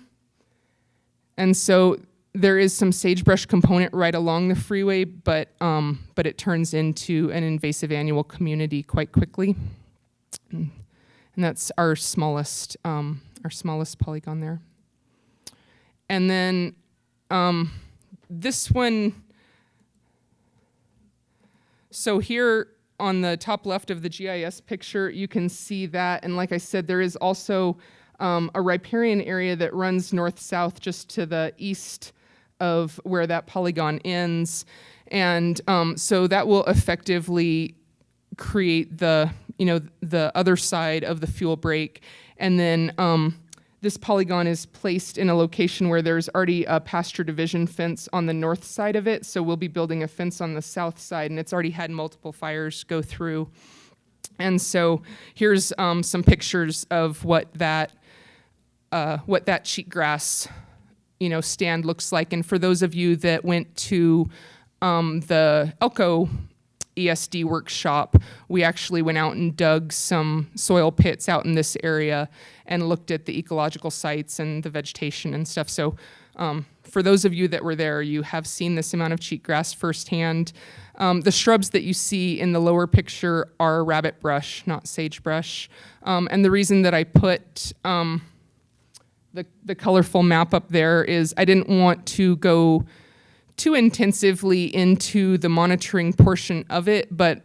And so there is some sagebrush component right along the freeway, but it turns into an invasive annual community quite quickly. And that's our smallest polygon there. And then this one, so here on the top left of the GIS picture, you can see that, and like I said, there is also a riparian area that runs north-south just to the east of where that polygon ends. And so that will effectively create the, you know, the other side of the fuel break. And then this polygon is placed in a location where there's already a pasture division fence on the north side of it. So we'll be building a fence on the south side, and it's already had multiple fires go through. And so here's some pictures of what that cheatgrass, you know, stand looks like. And for those of you that went to the Elko ESD workshop, we actually went out and dug some soil pits out in this area and looked at the ecological sites and the vegetation and stuff. So for those of you that were there, you have seen this amount of cheatgrass firsthand. The shrubs that you see in the lower picture are rabbit brush, not sagebrush. And the reason that I put the colorful map up there is I didn't want to go too intensively into the monitoring portion of it, but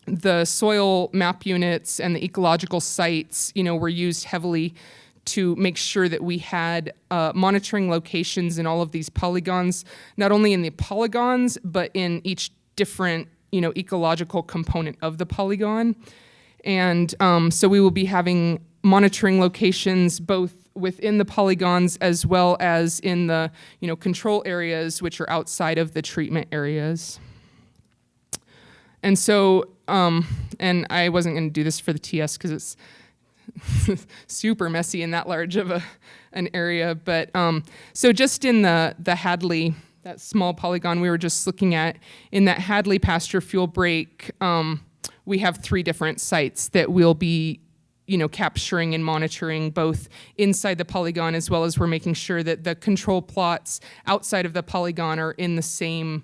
the soil map units and the ecological sites, you know, were used heavily to make sure that we had monitoring locations in all of these polygons, not only in the polygons, but in each different, you know, ecological component of the polygon. And so we will be having monitoring locations both within the polygons as well as in the, you know, control areas, which are outside of the treatment areas. And so, and I wasn't going to do this for the TS because it's super messy in that large of an area, but so just in the Hadley, that small polygon we were just looking at, in that Hadley pasture fuel break, we have 3 different sites that we'll be, you know, capturing and monitoring both inside the polygon as well as we're making sure that the control plots outside of the polygon are in the same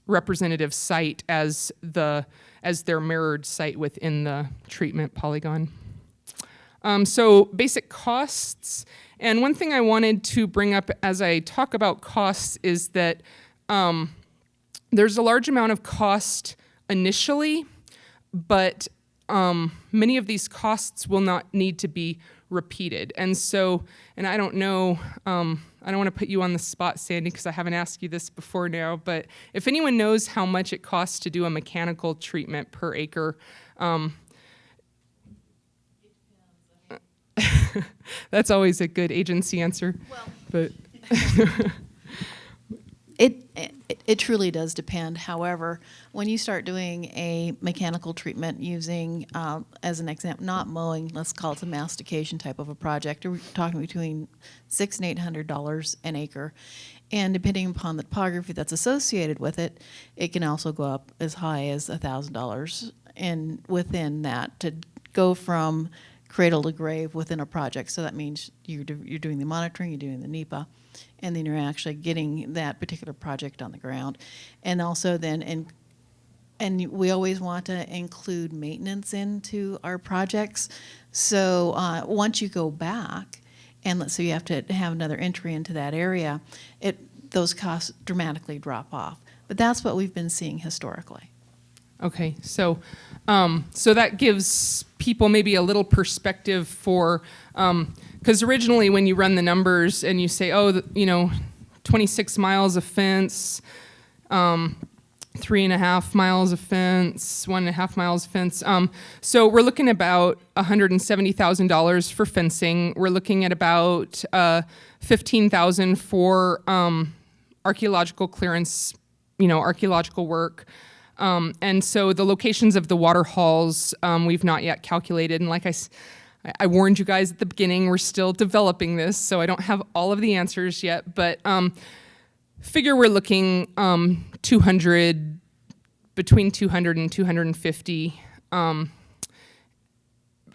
representative site as their mirrored site within the treatment polygon. So basic costs, and one thing I wanted to bring up as I talk about costs is that there's a large amount of cost initially, but many of these costs will not need to be repeated. And so, and I don't know, I don't want to put you on the spot, Sandy, because I haven't asked you this before now, but if anyone knows how much it costs to do a mechanical treatment per acre, that's always a good agency answer. Well, but it truly does depend. However, when you start doing a mechanical treatment using, as an example, not mowing, let's call it a mastication type of a project, we're talking between $600 and $800 an acre. And depending upon the topography that's associated with it, it can also go up as high as $1,000. And within that, to go from cradle to grave within a project. So that means you're doing the monitoring, you're doing the NEPA, and then you're actually getting that particular project on the ground. And also then, and we always want to include maintenance into our projects. So once you go back, and let's say you have to have another entry into that area, those costs dramatically drop off. But that's what we've been seeing historically. Okay, so so that gives people maybe a little perspective for, because originally when you run the numbers and you say, 26 miles of fence, 3.5 miles of fence, 1.5 miles of fence. So we're looking at about $170,000 for fencing. We're looking at about $15,000 for archaeological clearance, archaeological work. And so the locations of the water halls, we've not yet calculated. And like I warned you guys at the beginning, we're still developing this, so I don't have all of the answers yet. But figure we're looking between 200 and 250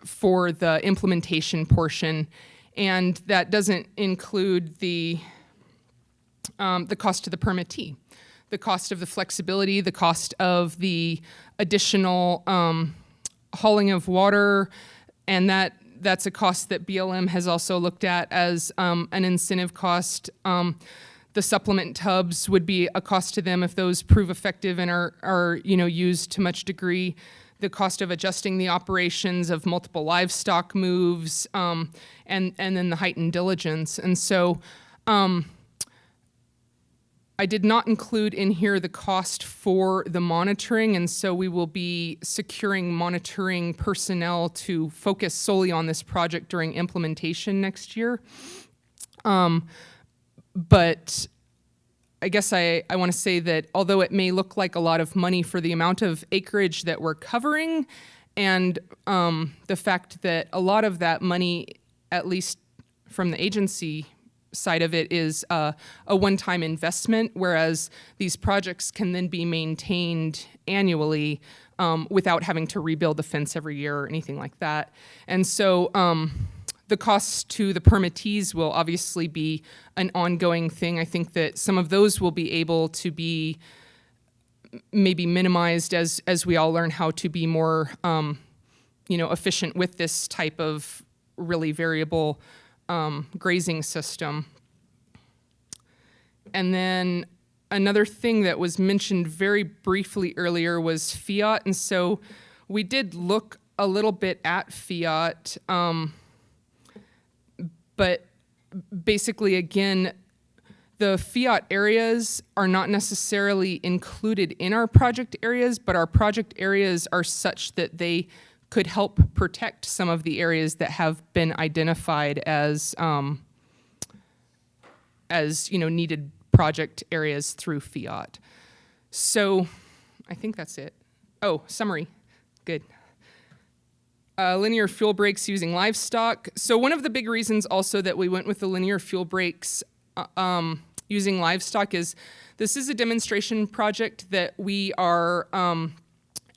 for the implementation portion. And that doesn't include the cost to the permittee, the cost of the flexibility, the cost of the additional hauling of water, and that's a cost that BLM has also looked at as an incentive cost. The supplement tubs would be a cost to them if those prove effective and are used to much degree. The cost of adjusting the operations of multiple livestock moves, and then the heightened diligence. And so I did not include in here the cost for the monitoring, and so we will be securing monitoring personnel to focus solely on this project during implementation next year. But I guess I want to say that although it may look like a lot of money for the amount of acreage that we're covering, and the fact that a lot of that money, at least from the agency side of it, is a one-time investment, whereas these projects can then be maintained annually without having to rebuild the fence every year or anything like that. And so the costs to the permittees will obviously be an ongoing thing. I think that some of those will be able to be maybe minimized as we all learn how to be more efficient with this type of really variable grazing system. And then another thing that was mentioned very briefly earlier was fiat. And so we did look a little bit at fiat, but basically, again, the fiat areas are not necessarily included in our project areas, but our project areas are such that they could help protect some of the areas that have been identified as needed project areas through fiat. So I think that's it. Oh, summary. Good. Linear fuel breaks using livestock. So one of the big reasons also that we went with the linear fuel breaks using livestock is this is a demonstration project that we are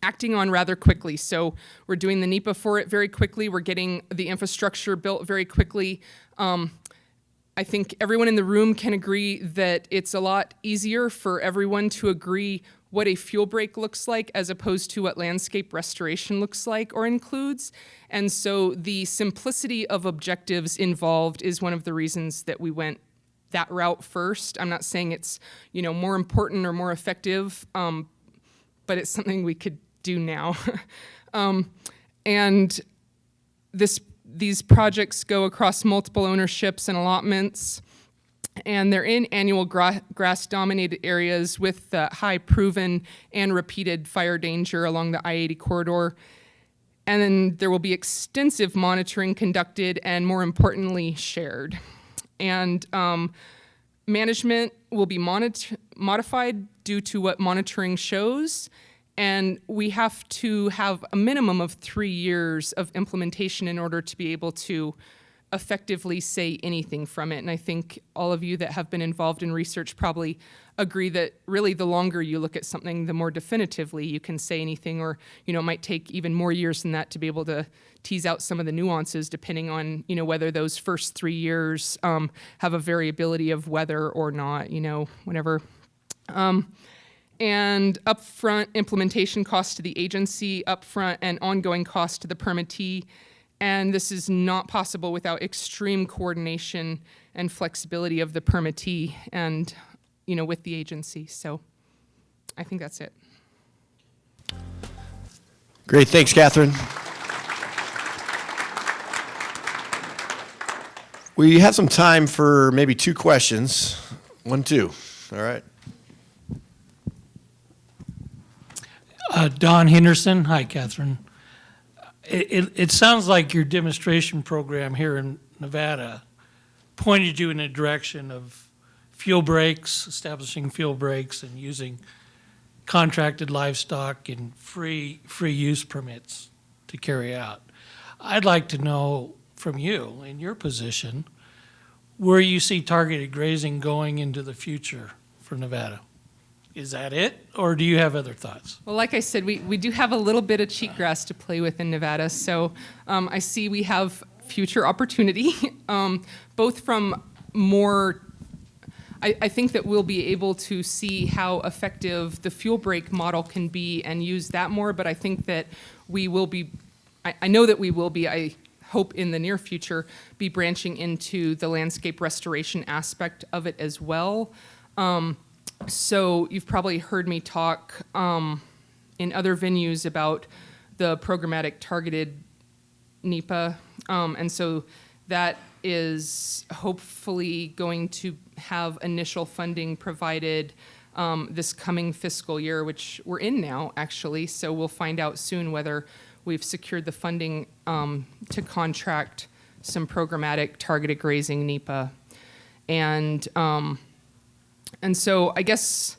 acting on rather quickly. So we're doing the NEPA for it very quickly. We're getting the infrastructure built very quickly. I think everyone in the room can agree that it's a lot easier for everyone to agree what a fuel break looks like as opposed to what landscape restoration looks like or includes. And so the simplicity of objectives involved is one of the reasons that we went that route first. I'm not saying it's, more important or more effective, but it's something we could do now. And these projects go across multiple ownerships and allotments, and they're in annual grass-dominated areas with high proven and repeated fire danger along the I-80 corridor. And then there will be extensive monitoring conducted and, more importantly, shared. And management will be modified due to what monitoring shows, and we have to have a minimum of 3 years of implementation in order to be able to effectively say anything from it. And I think all of you that have been involved in research probably agree that really the longer you look at something, the more definitively you can say anything, or it might take even more years than that to be able to tease out some of the nuances depending on whether those first 3 years have a variability of weather or not, whatever. And upfront implementation costs to the agency, upfront and ongoing costs to the permittee. And this is not possible without extreme coordination and flexibility of the permittee and, with the agency. So I think that's it. Great. Thanks, Catherine. We have some time for maybe 2 questions. 1, 2. All right. Don Henderson. Hi, Catherine. It sounds like your demonstration program here in Nevada pointed you in a direction of fuel breaks, establishing fuel breaks, and using contracted livestock and free use permits to carry out. I'd like to know from you, in your position, where you see targeted grazing going into the future for Nevada. Is that it, or do you have other thoughts? Well, like I said, we do have a little bit of cheatgrass to play with in Nevada, so I see we have future opportunity, both from more, I think that we'll be able to see how effective the fuel break model can be and use that more, but I think that we will be, I know that we will be, I hope in the near future, be branching into the landscape restoration aspect of it as well. So you've probably heard me talk in other venues about the programmatic targeted NEPA. And so that is hopefully going to have initial funding provided this coming fiscal year, which we're in now, actually. So we'll find out soon whether we've secured the funding to contract some programmatic targeted grazing NEPA. And so I guess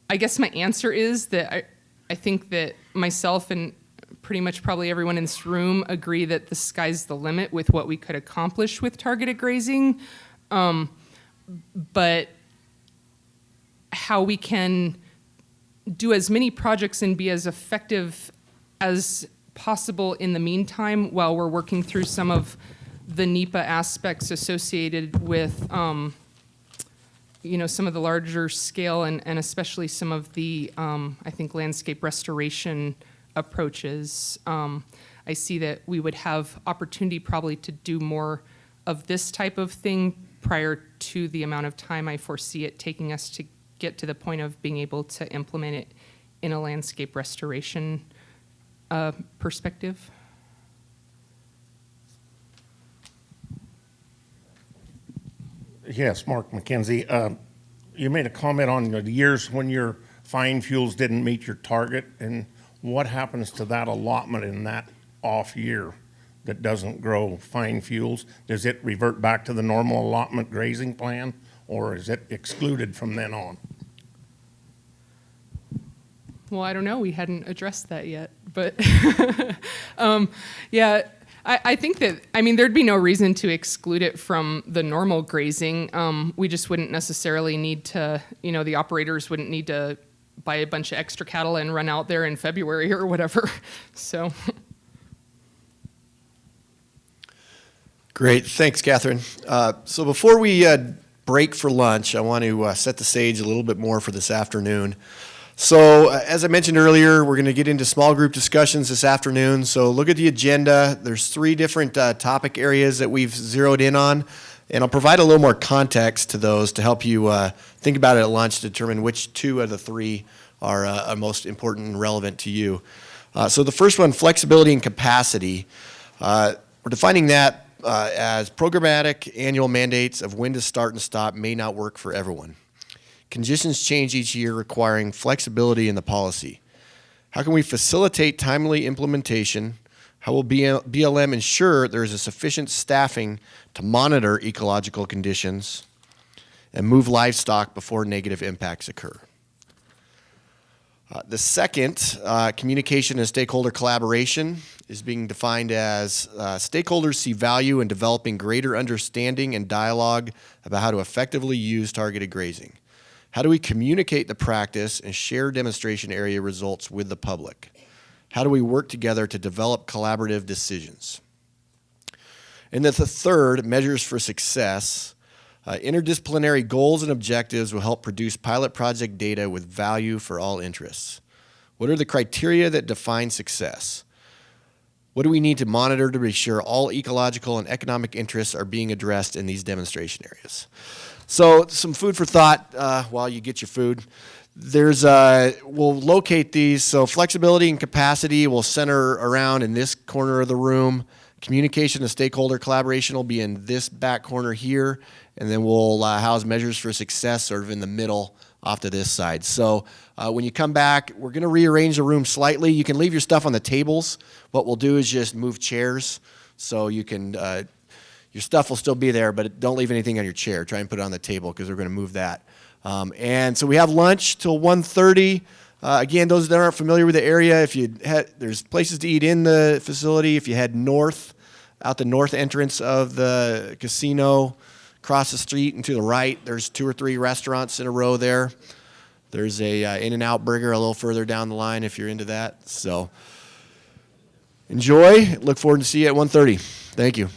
my answer is that I think that myself and pretty much probably everyone in this room agree that the sky's the limit with what we could accomplish with targeted grazing. But how we can do as many projects and be as effective as possible in the meantime while we're working through some of the NEPA aspects associated with some of the larger scale and especially some of the, I think, landscape restoration approaches. I see that we would have opportunity probably to do more of this type of thing prior to the amount of time I foresee it taking us to get to the point of being able to implement it in a landscape restoration perspective. Yes, Mark McKenzie. You made a comment on the years when your fine fuels didn't meet your target, and what happens to that allotment in that off year that doesn't grow fine fuels? Does it revert back to the normal allotment grazing plan, or is it excluded from then on? Well, I don't know. We hadn't addressed that yet, but yeah. I think that, there'd be no reason to exclude it from the normal grazing. We just wouldn't necessarily need to, the operators wouldn't need to buy a bunch of extra cattle and run out there in February or whatever. So. Great. Thanks, Catherine. So before we break for lunch, I want to set the stage a little bit more for this afternoon. So as I mentioned earlier, we're going to get into small group discussions this afternoon. So look at the agenda. There's 3 different topic areas that we've zeroed in on, and I'll provide a little more context to those to help you think about it at lunch to determine which 2 of the 3 are most important and relevant to you. So the first one, flexibility and capacity. We're defining that as programmatic annual mandates of when to start and stop may not work for everyone. Conditions change each year, requiring flexibility in the policy. How can we facilitate timely implementation? How will BLM ensure there is a sufficient staffing to monitor ecological conditions and move livestock before negative impacts occur? The second, communication and stakeholder collaboration, is being defined as stakeholders see value in developing greater understanding and dialogue about how to effectively use targeted grazing. How do we communicate the practice and share demonstration area results with the public? How do we work together to develop collaborative decisions? And then the third, measures for success. Interdisciplinary goals and objectives will help produce pilot project data with value for all interests. What are the criteria that define success? What do we need to monitor to be sure all ecological and economic interests are being addressed in these demonstration areas? So some food for thought while you get your food. We'll locate these. So flexibility and capacity will center around in this corner of the room. Communication and stakeholder collaboration will be in this back corner here. And then we'll house measures for success sort of in the middle off to this side. So when you come back, we're going to rearrange the room slightly. You can leave your stuff on the tables. What we'll do is just move chairs so you can, your stuff will still be there, but don't leave anything on your chair. Try and put it on the table because we're going to move that. And so we have lunch till 1:30. Again, those that aren't familiar with the area, there's places to eat in the facility. If you head north, out the north entrance of the casino, across the street and to the right, there's 2 or 3 restaurants in a row there. There's a In-N-Out Burger a little further down the line if you're into that. So enjoy. Look forward to see you at 1:30. Thank you.